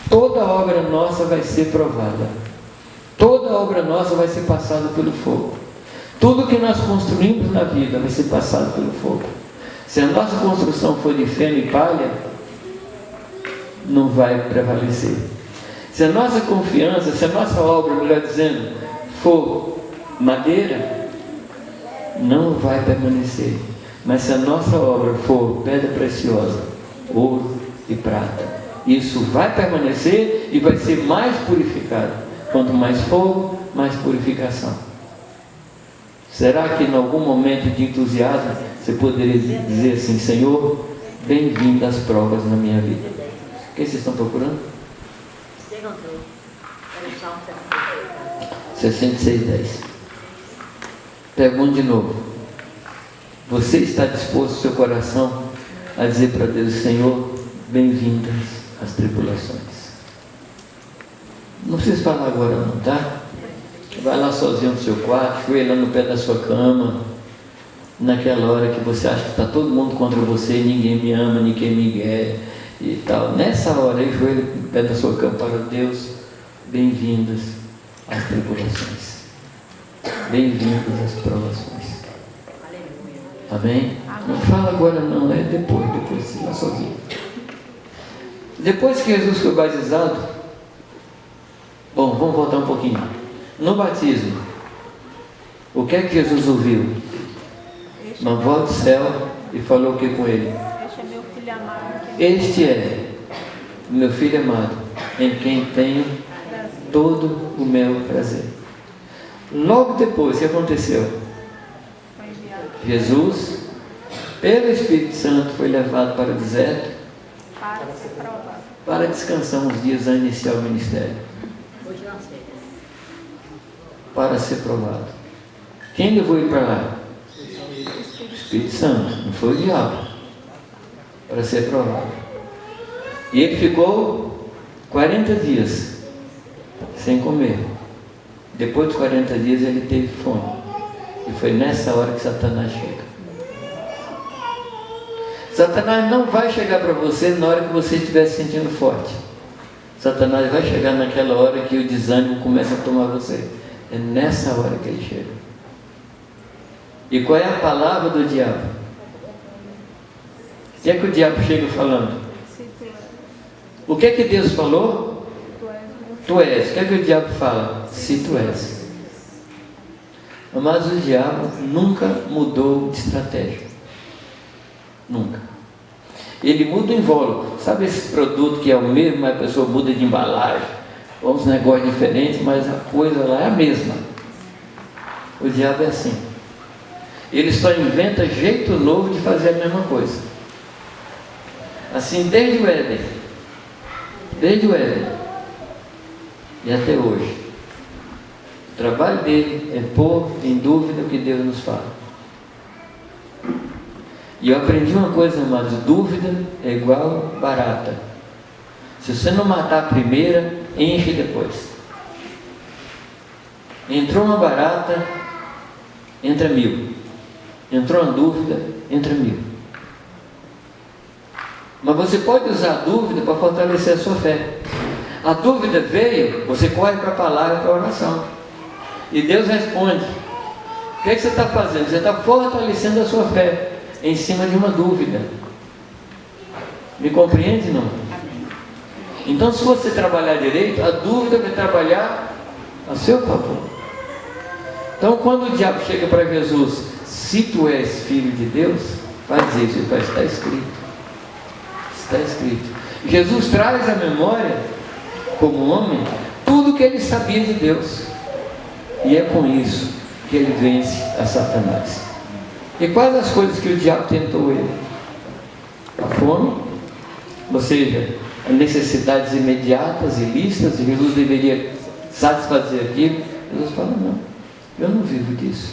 Toda obra nossa vai ser provada. Toda obra nossa vai ser passada pelo fogo. Tudo que nós construímos na vida vai ser passado pelo fogo. Se a nossa construção for de feno e palha, não vai prevalecer. Se a nossa confiança, se a nossa obra, melhor dizendo, for madeira, não vai permanecer. Mas se a nossa obra for pedra preciosa, ouro e prata, isso vai permanecer e vai ser mais purificado. Quanto mais fogo, mais purificação. Será que em algum momento de entusiasmo você poderia dizer assim: Senhor, bem-vindo às provas na minha vida? O que vocês estão procurando? 66:10. Pergunto de novo. Você está disposto, seu coração, a dizer para Deus: Senhor, bem-vindas às tribulações? Não precisa falar agora não, tá? Vai lá sozinho no seu quarto, joelha no pé da sua cama, naquela hora que você acha que está todo mundo contra você, ninguém me ama, ninguém me quer e tal. Nessa hora aí, joelha no pé da sua cama para Deus: bem-vindas às tribulações, bem-vindas às provações. Amém? Não fala agora não, é depois você vai sozinho. Depois que Jesus foi batizado, bom, vamos voltar um pouquinho. No batismo, o que é que Jesus ouviu? Uma voz do céu e falou o que com ele? Este é meu filho amado. Este é o meu filho amado, em quem tenho todo o meu prazer. Logo depois, o que aconteceu? Jesus, pelo Espírito Santo, foi levado para o deserto Para se provar. para descansar uns dias a iniciar o ministério. Para ser provado. Quem levou ele para lá? O Espírito Santo, não foi o diabo. Para ser provado. E ele ficou 40 dias sem comer. Depois dos 40 dias ele teve fome. E foi nessa hora que Satanás chega. Satanás não vai chegar para você na hora que você estiver se sentindo forte. Satanás vai chegar naquela hora que o desânimo começa a tomar você. É nessa hora que ele chega. E qual é a palavra do diabo? O que é que o diabo chega falando? O que é que Deus falou? Tu és. O que é que o diabo fala? Se tu és. Mas o diabo nunca mudou de estratégia. Nunca. Ele muda o invólucro. Sabe esse produto que é o mesmo, mas a pessoa muda de embalagem, ou uns negócios diferentes, mas a coisa lá é a mesma. O diabo é assim. Ele só inventa jeito novo de fazer a mesma coisa. Assim desde o Éden. Desde o Éden. E até hoje. O trabalho dele é pôr em dúvida o que Deus nos fala. E eu aprendi uma coisa, amados: dúvida é igual barata. Se você não matar a primeira, enche depois. Entrou uma barata, entra 1000. Entrou uma dúvida, entra 1000. Mas você pode usar a dúvida para fortalecer a sua fé. A dúvida veio, você corre para a palavra, para a oração. E Deus responde. O que é que você está fazendo? Você está fortalecendo a sua fé em cima de uma dúvida. Me compreende, não? Então, se você trabalhar direito, a dúvida vai trabalhar a seu favor. Então, quando o diabo chega para Jesus, se tu és filho de Deus, vai dizer isso, ele vai estar escrito. Está escrito. Jesus traz à memória, como homem, tudo que ele sabia de Deus. E é com isso que ele vence a Satanás. E quais as coisas que o diabo tentou ele? A fome, ou seja, as necessidades imediatas e lícitas, e Jesus deveria satisfazer aquilo. Jesus fala: não, eu não vivo disso.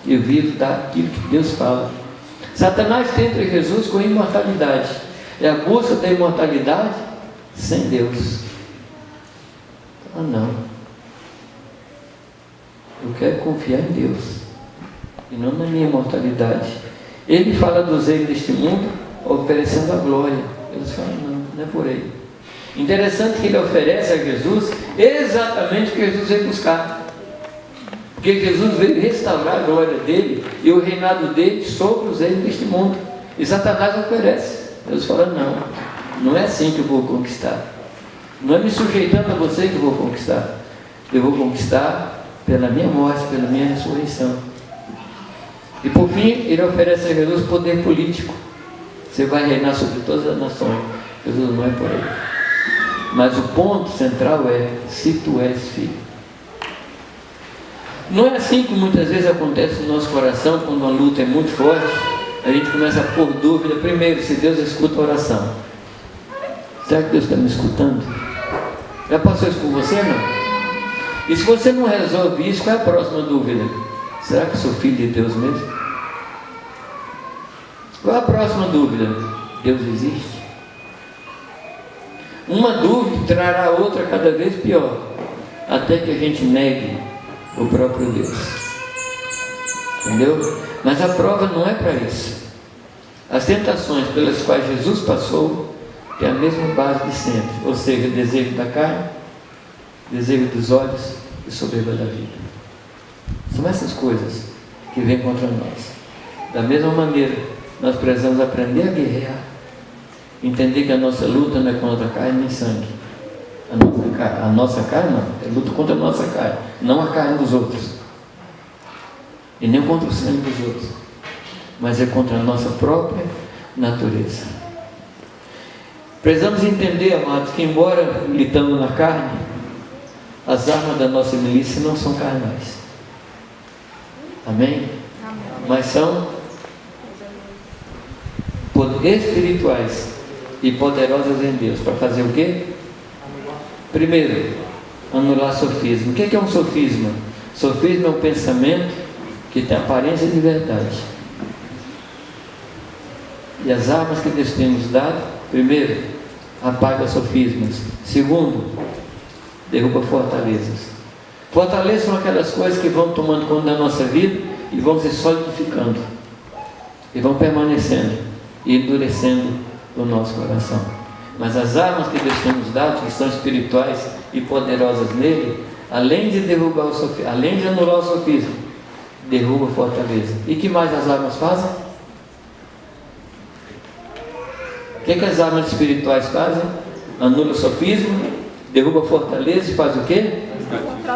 Eu vivo daquilo que Deus fala. Satanás tenta Jesus com a imortalidade. É a busca da imortalidade sem Deus. Ah, não. Eu quero confiar em Deus e não na minha imortalidade. Ele fala do zelo deste mundo, oferecendo a glória. Eles falam: não, não é por aí. Interessante que ele oferece a Jesus exatamente o que Jesus veio buscar. Porque Jesus veio restaurar a glória dele e o reinado dele sobre os reinos deste mundo. E Satanás oferece. Deus fala: não, não é assim que eu vou conquistar. Não é me sujeitando a você que eu vou conquistar. Eu vou conquistar pela minha morte, pela minha ressurreição. E por fim, ele oferece a Jesus poder político. Você vai reinar sobre todas as nações. Jesus não é por aí. Mas o ponto central é: se tu és filho. Não é assim que muitas vezes acontece no nosso coração, quando uma luta é muito forte, a gente começa a pôr dúvida, primeiro, se Deus escuta a oração. Será que Deus está me escutando? Já passou isso com você, não? E se você não resolve isso, qual é a próxima dúvida? Será que eu sou filho de Deus mesmo? Qual é a próxima dúvida? Deus existe? Uma dúvida trará outra cada vez pior, até que a gente negue o próprio Deus. Entendeu? Mas a prova não é para isso. As tentações pelas quais Jesus passou têm a mesma base de sempre, ou seja, desejo da carne, desejo dos olhos e soberba da vida. São essas coisas que vêm contra nós. Da mesma maneira, nós precisamos aprender a guerrear. Entender que a nossa luta não é contra a carne nem sangue. A nossa carne não, é luta contra a nossa carne, não a carne dos outros. E nem contra o sangue dos outros. Mas é contra a nossa própria natureza. Precisamos entender, amados, que embora lutando na carne, as armas da nossa milícia não são carnais. Amém? Mas são espirituais e poderosas em Deus. Para fazer o quê? Primeiro, anular sofisma. O que é um sofisma? Sofisma é um pensamento que tem aparência de verdade. E as armas que Deus tem nos dado, primeiro, apaga sofismas. Segundo, derruba fortalezas. Fortalezas são aquelas coisas que vão tomando conta da nossa vida e vão se solidificando. E vão permanecendo e endurecendo o nosso coração. Mas as armas que Deus tem nos dado, que são espirituais e poderosas nele, além de derrubar o sofisma, além de anular o sofisma, derruba a fortaleza. E que mais as armas fazem? O que as armas espirituais fazem? Anula o sofisma, derruba a fortaleza e faz o quê?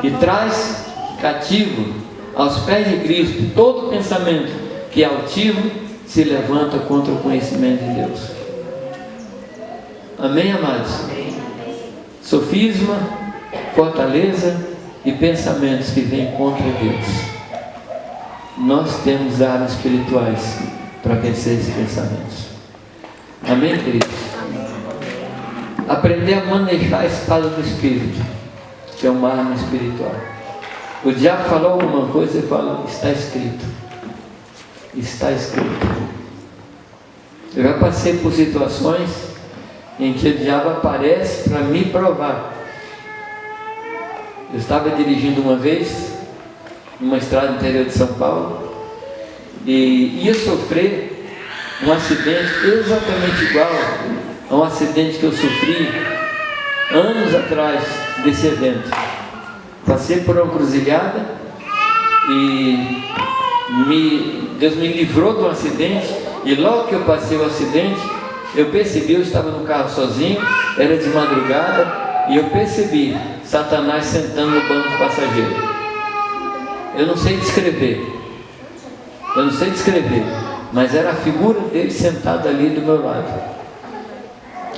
E traz cativo aos pés de Cristo todo pensamento que é altivo se levanta contra o conhecimento de Deus. Amém, amados? Sofisma, fortaleza e pensamentos que vêm contra Deus. Nós temos armas espirituais para vencer esses pensamentos. Amém, queridos? Aprender a manejar a espada do Espírito, que é uma arma espiritual. O diabo falou alguma coisa e fala, está escrito. Está escrito. Eu já passei por situações em que o diabo aparece para me provar. Eu estava dirigindo uma vez numa estrada interior de São Paulo e ia sofrer um acidente exatamente igual a um acidente que eu sofri anos atrás desse evento. Passei por uma encruzilhada e Deus me livrou de um acidente, e logo que eu passei o acidente, eu percebi, eu estava no carro sozinho, era de madrugada, e eu percebi Satanás sentando no banco do passageiro. Eu não sei descrever, mas era a figura dele sentada ali do meu lado.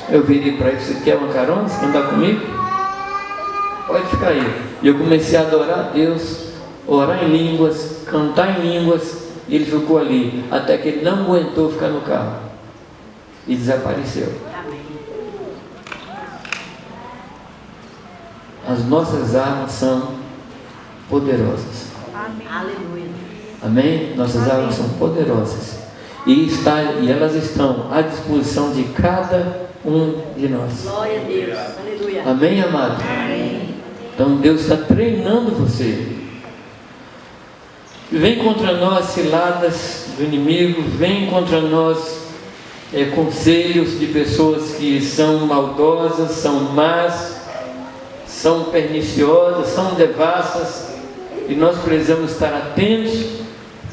Eu virei para ele, você quer uma carona? Você quer andar comigo? Pode ficar aí. E eu comecei a adorar a Deus, orar em línguas, cantar em línguas, e ele ficou ali, até que ele não aguentou ficar no carro e desapareceu. As nossas armas são poderosas. Aleluia. Amém? Nossas armas são poderosas e elas estão à disposição de cada um de nós. Glória a Deus. Aleluia. Amém, amado? Amém. Então Deus está treinando você. Vem contra nós ciladas do inimigo, vem contra nós conselhos de pessoas que são maldosas, são más, são perniciosas, são devassas, e nós precisamos estar atentos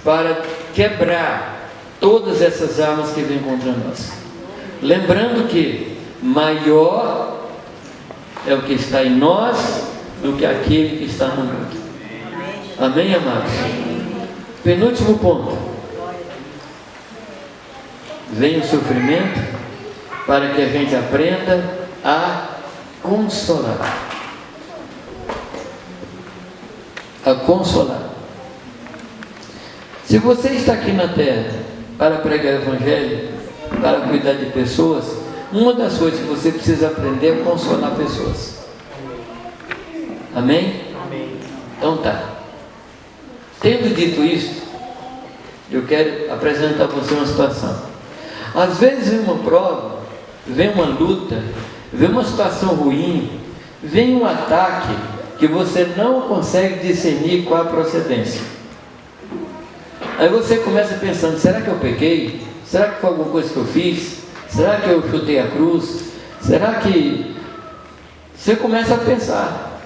para quebrar todas essas armas que vêm contra nós. Lembrando que maior é o que está em nós do que aquele que está no mundo. Amém, amados? Penúltimo ponto. Vem o sofrimento para que a gente aprenda a consolar. A consolar. Se você está aqui na terra para pregar o Evangelho, para cuidar de pessoas, uma das coisas que você precisa aprender é consolar pessoas. Amém? Amém. Então tá. Tendo dito isso, eu quero apresentar a você uma situação. Às vezes vem uma prova, vem uma luta, vem uma situação ruim, vem um ataque que você não consegue discernir qual a procedência. Aí você começa pensando, será que eu pequei? Será que foi alguma coisa que eu fiz? Será que eu chutei a cruz? Será que... Você começa a pensar,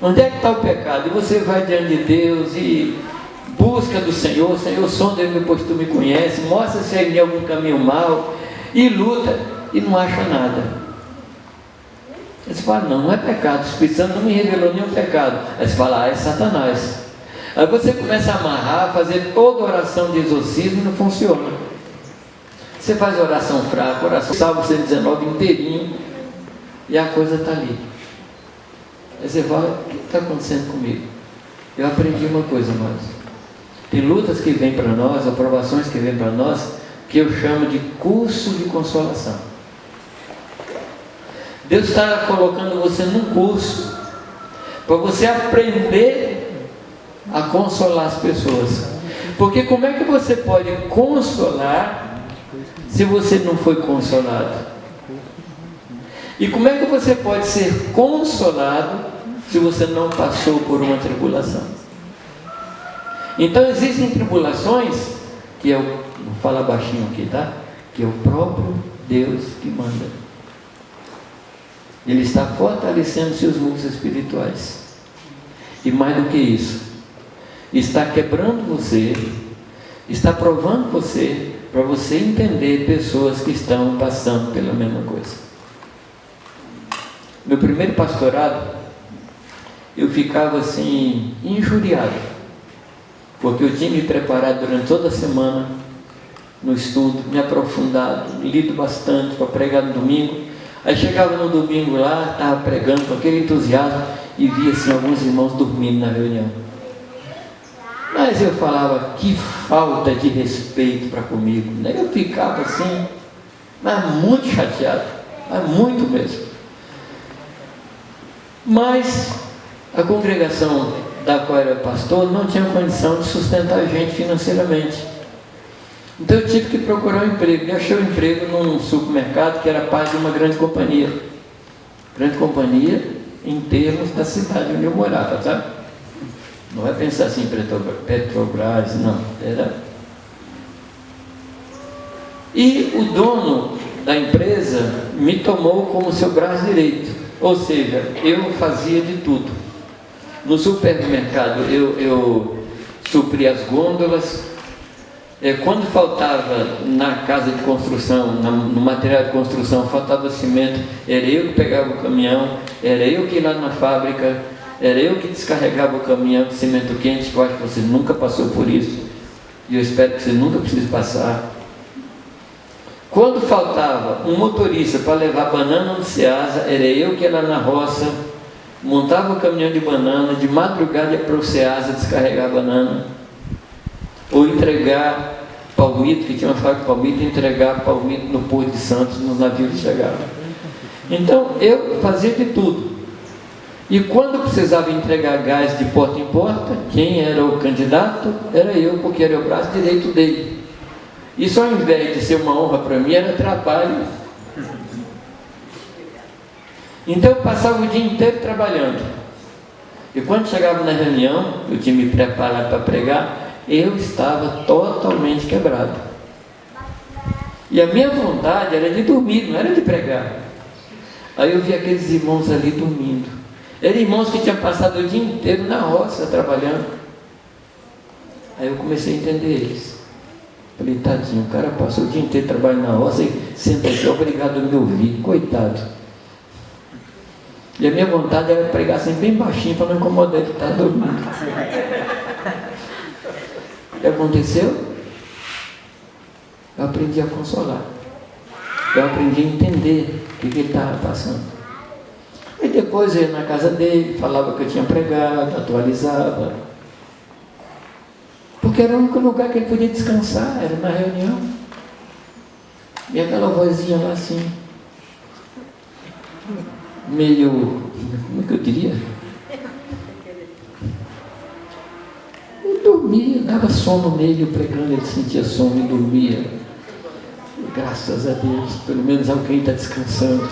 onde é que está o pecado? E você vai diante de Deus e busca do Senhor, Senhor, sonda-me, pois tu me conheces, mostra se há em algum caminho mau, e luta, e não acha nada. Aí você fala, não é pecado, o Espírito Santo não me revelou nenhum pecado. Aí você fala, é Satanás. Aí você começa a amarrar, fazer toda oração de exorcismo e não funciona. Você faz oração fraca, oração Salmo 119 inteirinho, e a coisa está ali. Aí você fala, o que está acontecendo comigo? Eu aprendi uma coisa, amados. Tem lutas que vêm para nós, aprovações que vêm para nós, que eu chamo de curso de consolação. Deus está colocando você num curso, para você aprender a consolar as pessoas. Porque como é que você pode consolar se você não foi consolado? E como é que você pode ser consolado se você não passou por uma tribulação? Então existem tribulações que vou falar baixinho aqui, tá? Que é o próprio Deus que manda. Ele está fortalecendo seus mundos espirituais. E mais do que isso, está quebrando você, está provando você, para você entender pessoas que estão passando pela mesma coisa. Meu primeiro pastorado, eu ficava assim, injuriado, porque eu tinha me preparado durante toda a semana, no estudo, me aprofundado, lido bastante para pregar no domingo. Aí chegava no domingo lá, estava pregando com aquele entusiasmo e via assim alguns irmãos dormindo na reunião. Mas eu falava, que falta de respeito para comigo, né? Eu ficava assim, mas muito chateado, mas muito mesmo. Mas a congregação da qual era pastor não tinha condição de sustentar a gente financeiramente. Então eu tive que procurar um emprego. E achei um emprego num supermercado que era parte de uma grande companhia. Grande companhia em termos da cidade onde eu morava, sabe? Não é pensar assim, Petrobras, não. Era. E o dono da empresa me tomou como seu braço direito. Ou seja, eu fazia de tudo. No supermercado eu supria as gôndolas. Quando faltava na casa de construção, no material de construção, faltava cimento, era eu que pegava o caminhão, era eu que ia lá na fábrica, era eu que descarregava o caminhão de cimento quente, que eu acho que você nunca passou por isso, e eu espero que você nunca precise passar. Quando faltava um motorista para levar banana no Ceasa, era eu que ia lá na roça, montava o caminhão de banana, de madrugada ia para o Ceasa descarregar a banana, ou entregar palmito, que tinha uma fábrica de palmito, entregar palmito no Porto de Santos, nos navios que chegavam. Então eu fazia de tudo. E quando precisava entregar gás de porta em porta, quem era o candidato era eu, porque era o braço direito dele. Isso, ao invés de ser uma honra para mim, era trabalho. Então eu passava o dia inteiro trabalhando. E quando chegava na reunião, eu tinha me preparado para pregar, eu estava totalmente quebrado. E a minha vontade era de dormir, não era de pregar. Aí eu vi aqueles irmãos ali dormindo. Eram irmãos que tinham passado o dia inteiro na roça trabalhando. Aí eu comecei a entender eles. Falei, tadinho, o cara passou o dia inteiro trabalhando na roça e senta aqui, obrigado a me ouvir, coitado. E a minha vontade era pregar assim bem baixinho para não incomodar ele que está dormindo. O que aconteceu? Eu aprendi a consolar. Eu aprendi a entender o que ele estava passando. E depois eu ia na casa dele, falava que eu tinha pregado, atualizava. Porque era o único lugar que ele podia descansar, era na reunião. E aquela vozinha lá assim, meio, como é que eu diria? Dormia, dava sono nele, eu pregando, ele sentia sono e dormia. Graças a Deus, pelo menos alguém está descansando.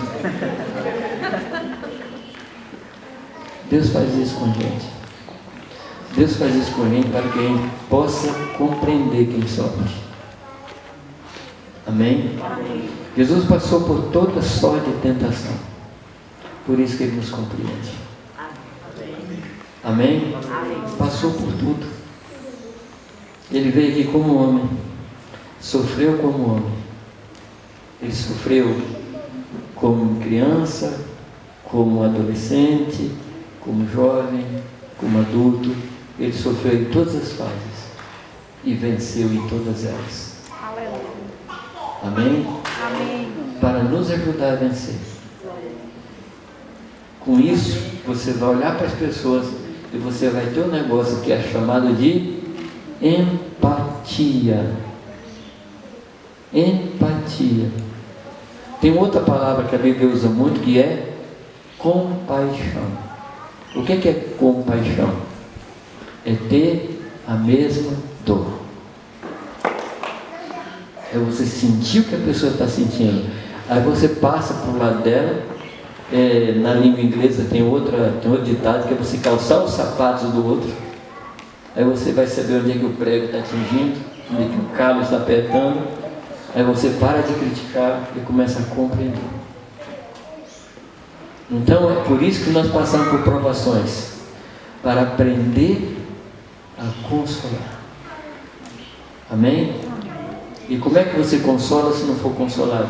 Deus faz isso com a gente. Deus faz isso com a gente para que a gente possa compreender quem sofre. Amém? Amém. Jesus passou por toda sorte de tentação. Por isso que Ele nos compreende. Amém? Amém? Passou por tudo. Ele veio aqui como homem, sofreu como homem. Ele sofreu como criança, como adolescente, como jovem, como adulto. Ele sofreu em todas as fases e venceu em todas elas. Aleluia. Amém? Amém. Para nos ajudar a vencer. Com isso, você vai olhar para as pessoas e você vai ter um negócio que é chamado de empatia. Empatia. Tem outra palavra que a Bíblia usa muito que é compaixão. O que é compaixão? É ter a mesma dor. É você sentir o que a pessoa está sentindo. Aí você passa por lado dela. Na língua inglesa tem outro ditado que é você calçar os sapatos do outro. Aí você vai saber onde é que o prego está atingindo, onde é que o calo está apertando. Aí você para de criticar e começa a compreender. Então é por isso que nós passamos por provações, para aprender a consolar. Amém? E como é que você consola se não for consolado?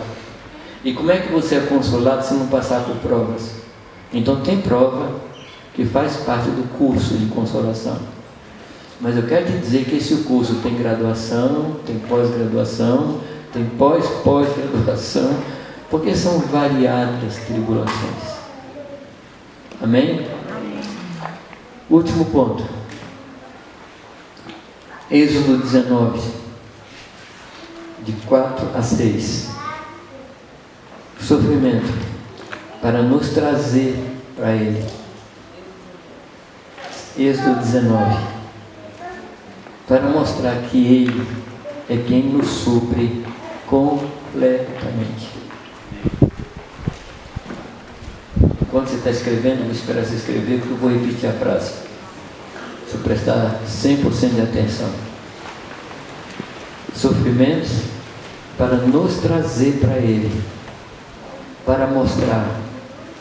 E como é que você é consolado se não passar por provas? Então tem prova que faz parte do curso de consolação. Mas eu quero te dizer que esse curso tem graduação, tem pós-graduação, tem pós-graduação, porque são variadas tribulações. Amém? Amém. Último ponto. Êxodo 19, de 4 a 6. Sofrimento para nos trazer para Ele. Êxodo 19, para mostrar que Ele é quem nos supre completamente. Quando você está escrevendo, vou esperar você escrever, porque eu vou repetir a frase. Se eu prestar 100% de atenção. Sofrimentos para nos trazer para Ele, para mostrar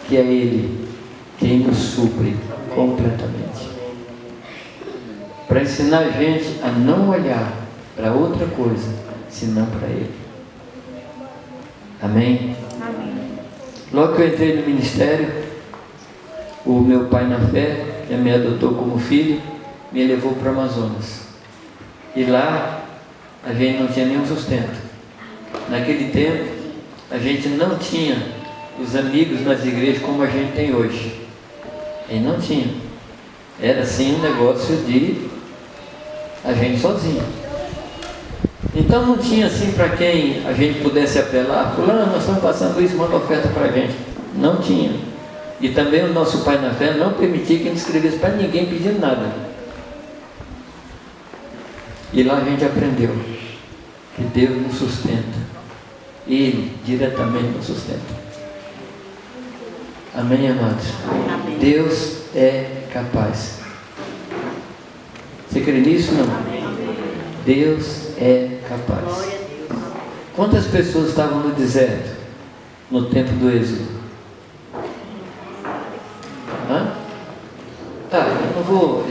que é Ele quem nos supre completamente. Para ensinar a gente a não olhar para outra coisa, senão para Ele. Amém? Amém. Logo que eu entrei no ministério, o meu pai na fé, que me adotou como filho, me levou para o Amazonas. E lá, a gente não tinha nenhum sustento. Naquele tempo, a gente não tinha os amigos nas igrejas como a gente tem hoje. E não tinha. Era assim um negócio de a gente sozinho. Então não tinha assim para quem a gente pudesse apelar, fulano, nós estamos passando isso, manda oferta para a gente. Não tinha. E também o nosso pai na fé não permitia que a gente escrevesse para ninguém pedindo nada. E lá a gente aprendeu que Deus nos sustenta. Ele diretamente nos sustenta. Amém, amados? Amém. Deus é capaz. Você crê nisso? Não? Amém. Deus é capaz. Glória a Deus. Quantas pessoas estavam no deserto no tempo do Êxodo? Hã? Tá, eu não vou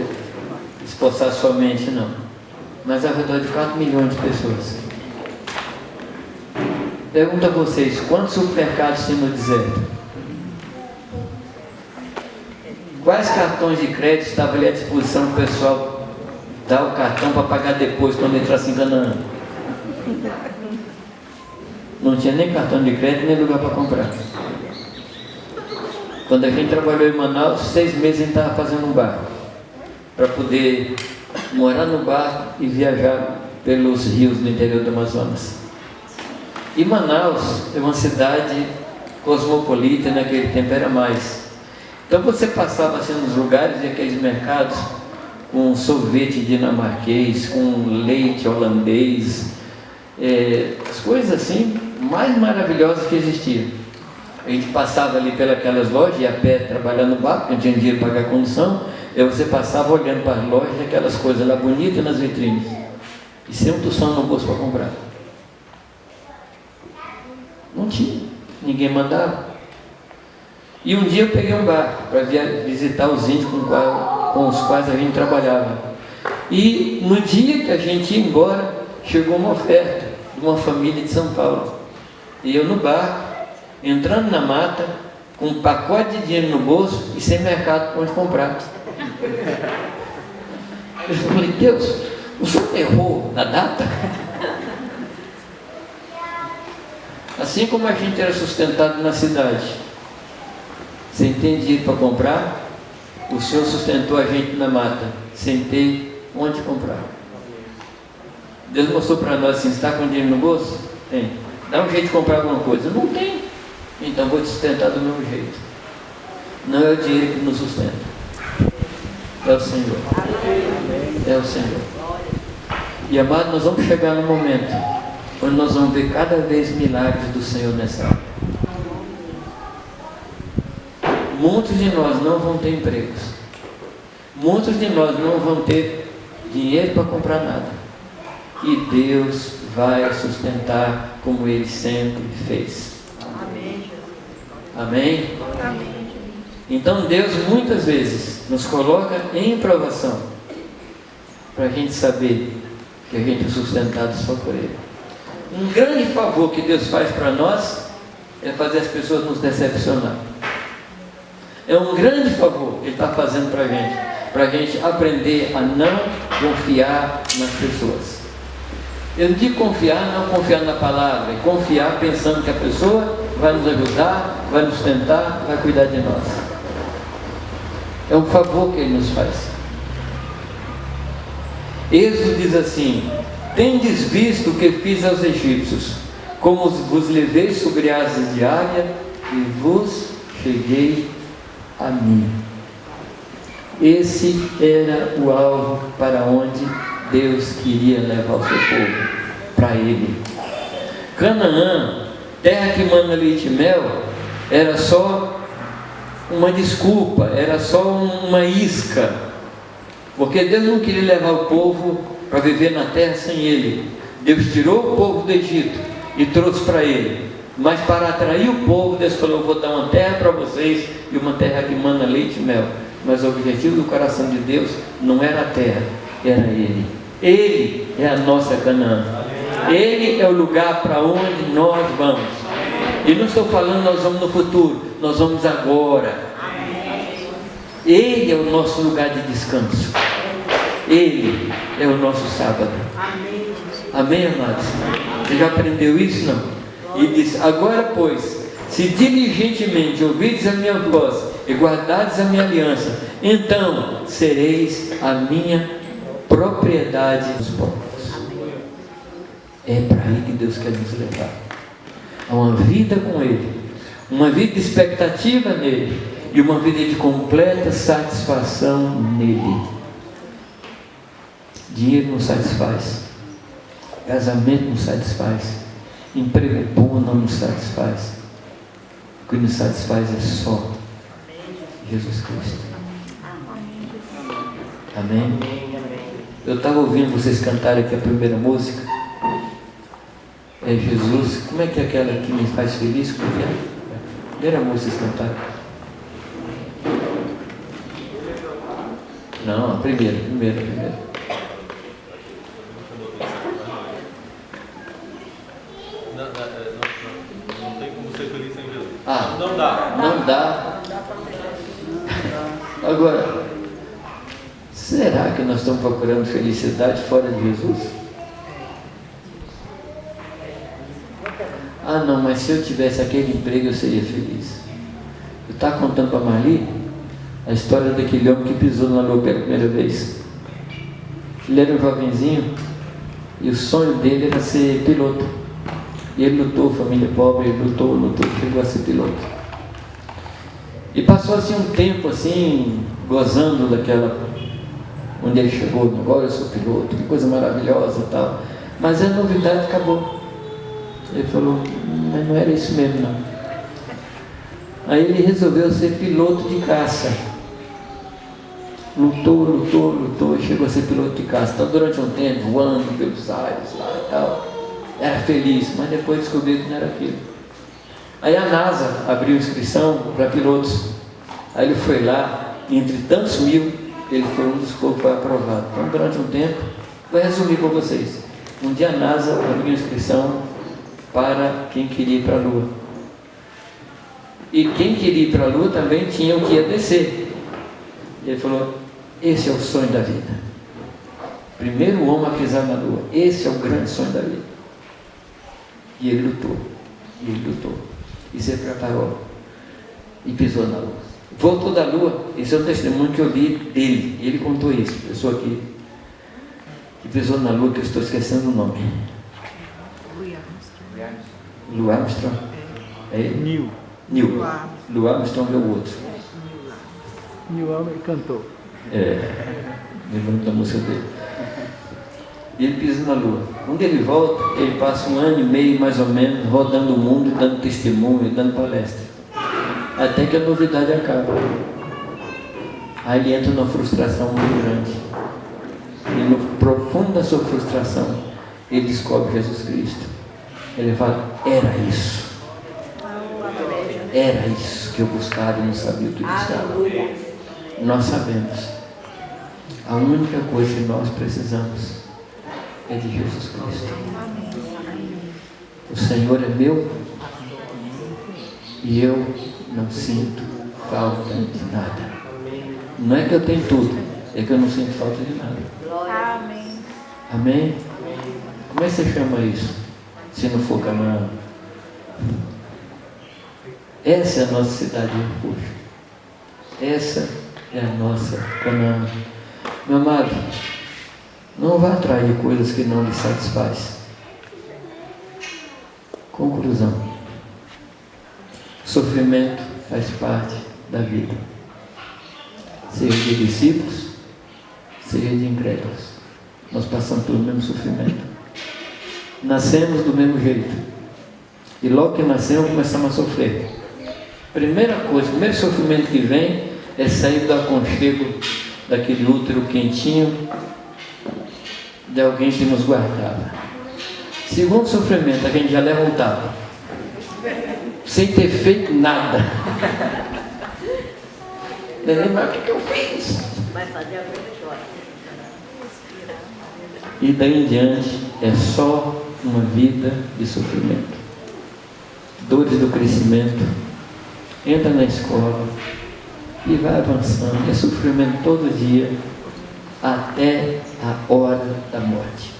esforçar sua mente não, mas ao redor de 4 milhões de pessoas. Pergunto a vocês, quantos supermercados tem no deserto? Quais cartões de crédito estavam ali à disposição do pessoal dar o cartão para pagar depois quando entrasse em Canaã? Não tinha nem cartão de crédito, nem lugar para comprar. Quando a gente trabalhou em Manaus, 6 meses a gente estava fazendo um barco para poder morar no barco e viajar pelos rios do interior do Amazonas. E Manaus é uma cidade cosmopolita, naquele tempo era mais. Então você passava assim nos lugares e aqueles mercados com sorvete dinamarquês, com leite holandês, as coisas assim mais maravilhosas que existiam. A gente passava ali pelas lojas, ia a pé trabalhando no barco, não tinha dinheiro para pagar a condução, aí você passava olhando para as lojas, aquelas coisas lá bonitas nas vitrines, e sem um tostão no bolso para comprar. Não tinha, ninguém mandava. E um dia eu peguei um barco para visitar os índios com os quais a gente trabalhava. E no dia que a gente ia embora, chegou uma oferta de uma família de São Paulo. E eu no barco, entrando na mata, com um pacote de dinheiro no bolso e sem mercado para onde comprar. Eu falei, Deus, o senhor errou na data? Assim como a gente era sustentado na cidade, sem ter dinheiro para comprar, o Senhor sustentou a gente na mata, sem ter onde comprar. Deus mostrou para nós assim, está com dinheiro no bolso? Tem. Dá um jeito de comprar alguma coisa. Não tem. Então vou te sustentar do mesmo jeito. Não é o dinheiro que nos sustenta. É o Senhor. É o Senhor. E amado, nós vamos chegar num momento onde nós vamos ver cada vez milagres do Senhor nessa área. Muitos de nós não vão ter empregos. Muitos de nós não vão ter dinheiro para comprar nada. E Deus vai sustentar como Ele sempre fez. Amém? Amém. Então Deus muitas vezes nos coloca em provação para a gente saber que a gente é sustentado só por Ele. Um grande favor que Deus faz para nós é fazer as pessoas nos decepcionar. É um grande favor que Ele está fazendo para a gente aprender a não confiar nas pessoas. Eu digo confiar, não confiar na palavra, é confiar pensando que a pessoa vai nos ajudar, vai nos sustentar, vai cuidar de nós. É um favor que Ele nos faz. Êxodo diz assim: tendes visto o que fiz aos egípcios, como vos levei sobre asas de águia e vos cheguei a mim. Esse era o alvo para onde Deus queria levar o seu povo, para Ele. Canaã, terra que mana leite e mel, era só uma desculpa, era só uma isca, porque Deus não queria levar o povo para viver na terra sem Ele. Deus tirou o povo do Egito e trouxe para Ele, mas para atrair o povo, Deus falou: eu vou dar uma terra para vocês, e uma terra que mana leite e mel. Mas o objetivo do coração de Deus não era a terra, era Ele. Ele é a nossa Canaã. Ele é o lugar para onde nós vamos. E não estou falando nós vamos no futuro, nós vamos agora. Ele é o nosso lugar de descanso. Ele é o nosso sábado. Amém, amados? Você já aprendeu isso, não? E diz: agora, pois, se diligentemente ouvides a minha voz e guardardes a minha aliança, então sereis a minha propriedade dos povos. É para aí que Deus quer nos levar. A uma vida com Ele, uma vida de expectativa nele e uma vida de completa satisfação nele. Dinheiro não satisfaz, casamento não satisfaz, emprego é bom não nos satisfaz. O que nos satisfaz é só Jesus Cristo. Amém? Eu estava ouvindo vocês cantarem aqui a primeira música. É Jesus. Como é que é aquela que me faz feliz? Como é? A primeira música vocês cantaram. Não, a primeira. Não tem como ser feliz sem Jesus. Não dá. Agora, será que nós estamos procurando felicidade fora de Jesus? Não, mas se eu tivesse aquele emprego eu seria feliz. Eu estava contando para a Marli a história daquele homem que pisou na lua pela primeira vez. Ele era um jovenzinho e o sonho dele era ser piloto. E ele lutou, família pobre, ele lutou, chegou a ser piloto. E passou assim um tempo assim, gozando daquela, onde ele chegou: agora eu sou piloto, que coisa maravilhosa e tal. Mas a novidade acabou. Ele falou: mas não era isso mesmo não. Aí ele resolveu ser piloto de caça. Lutou, chegou a ser piloto de caça. Então durante um tempo, voando pelos ares lá e tal, era feliz, mas depois descobriu que não era aquilo. Aí a NASA abriu inscrição para pilotos. Aí ele foi lá, entre tantos mil, ele foi um dos que foi aprovado. Então, durante um tempo, vou resumir para vocês. Um dia a NASA abriu inscrição para quem queria ir para a Lua. E quem queria ir para a Lua também tinha o que ia descer. Ele falou, esse é o sonho da vida. Primeiro homem a pisar na Lua. Esse é o grande sonho da vida. E ele lutou. E se preparou. E pisou na Lua. Voltou da Lua. Esse é o testemunho que eu li dele. Ele contou isso. Pessoa que pisou na Lua, que eu estou esquecendo o nome. Louis Armstrong. É ele? Neil. Louis Armstrong é o outro. Neil Armstrong cantou. Lembrando da música dele. E ele pisa na Lua. Quando ele volta, ele passa 1 ano e meio mais ou menos rodando o mundo, dando testemunho, dando palestra, até que a novidade acaba. Aí ele entra numa frustração muito grande, e no profundo da sua frustração ele descobre Jesus Cristo. Ele fala, era isso que eu buscava e não sabia o que buscava. Nós sabemos, a única coisa que nós precisamos é de Jesus Cristo. O Senhor é meu e eu não sinto falta de nada. Não é que eu tenho tudo, é que eu não sinto falta de nada. Amém. Amém? Como é que você chama isso? Se não for Canaã. Essa é a nossa cidade de refúgio. Essa é a nossa Canaã. Meu amado, não vá atrás de coisas que não lhe satisfaz. Conclusão. Sofrimento faz parte da vida. Seja de discípulos, seja de incrédulos. Nós passamos pelo mesmo sofrimento. Nascemos do mesmo jeito. E logo que nascemos, começamos a sofrer. Primeira coisa, o primeiro sofrimento que vem é sair do aconchego daquele útero quentinho de alguém que nos guardava. Segundo sofrimento, a gente já leva um tapa, sem ter feito nada. Mas o que eu fiz? Vai fazer a coisa chora. E daí em diante é só uma vida de sofrimento. Dores do crescimento. Entra na escola e vai avançando. É sofrimento todo dia até a hora da morte.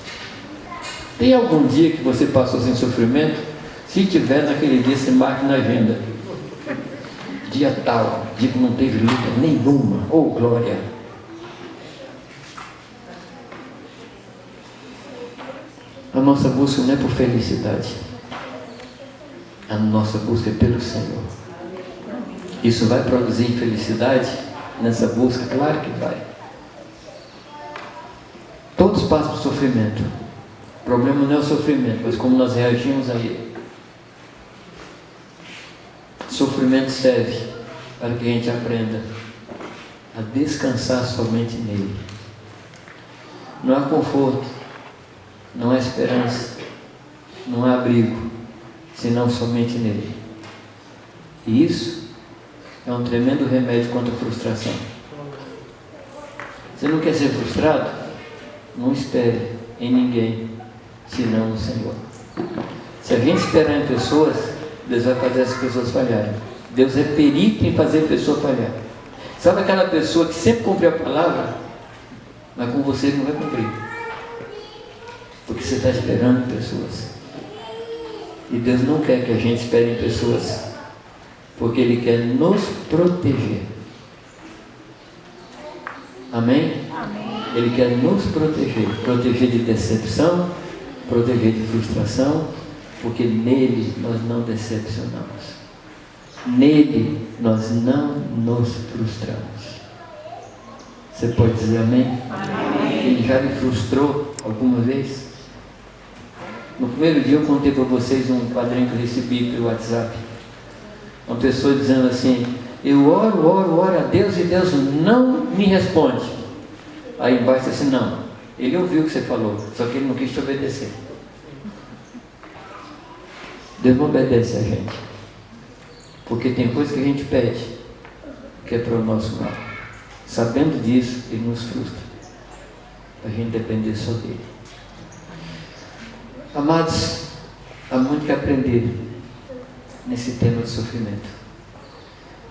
Tem algum dia que você passou sem sofrimento? Se tiver, naquele dia você marque na agenda. Dia tal, dia que não teve luta nenhuma. Oh, glória! A nossa busca não é por felicidade. A nossa busca é pelo Senhor. Isso vai produzir infelicidade nessa busca? Claro que vai. Todos passam por sofrimento. O problema não é o sofrimento, mas como nós reagimos a ele. Sofrimento serve para que a gente aprenda a descansar somente nele. Não há conforto, não há esperança, não há abrigo, senão somente nele. E isso é um tremendo remédio contra a frustração. Você não quer ser frustrado? Não espere em ninguém, senão no Senhor. Se a gente esperar em pessoas, Deus vai fazer as pessoas falharem. Deus é perito em fazer a pessoa falhar. Sabe aquela pessoa que sempre cumpre a palavra, mas com você não vai cumprir? Porque você está esperando pessoas. E Deus não quer que a gente espere em pessoas, porque Ele quer nos proteger. Amém? Amém. Ele quer nos proteger. Proteger de decepção, proteger de frustração, porque nele nós não decepcionamos. Nele nós não nos frustramos. Você pode dizer amém? Amém. Ele já me frustrou alguma vez? No primeiro dia eu contei para vocês um quadrinho que eu recebi pelo WhatsApp. Uma pessoa dizendo assim: eu oro a Deus e Deus não me responde. Aí embaixo assim: não, Ele ouviu o que você falou, só que Ele não quis te obedecer. Deus não obedece a gente, porque tem coisa que a gente pede que é para o nosso mal. Sabendo disso, Ele nos frustra, para a gente depender só dEle. Amados, há muito que aprender nesse tema de sofrimento.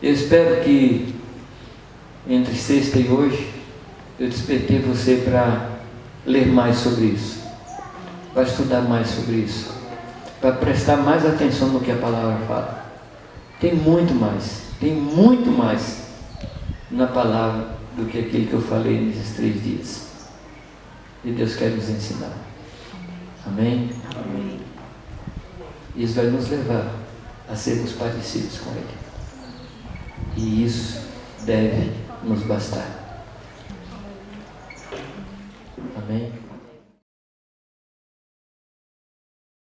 Eu espero que entre sexta e hoje eu despertei você para ler mais sobre isso, para estudar mais sobre isso, para prestar mais atenção no que a palavra fala. Tem muito mais na palavra do que aquilo que eu falei nesses 3 dias. E Deus quer nos ensinar. Amém? Amém. Isso vai nos levar a sermos parecidos com Ele. E isso deve nos bastar. Amém?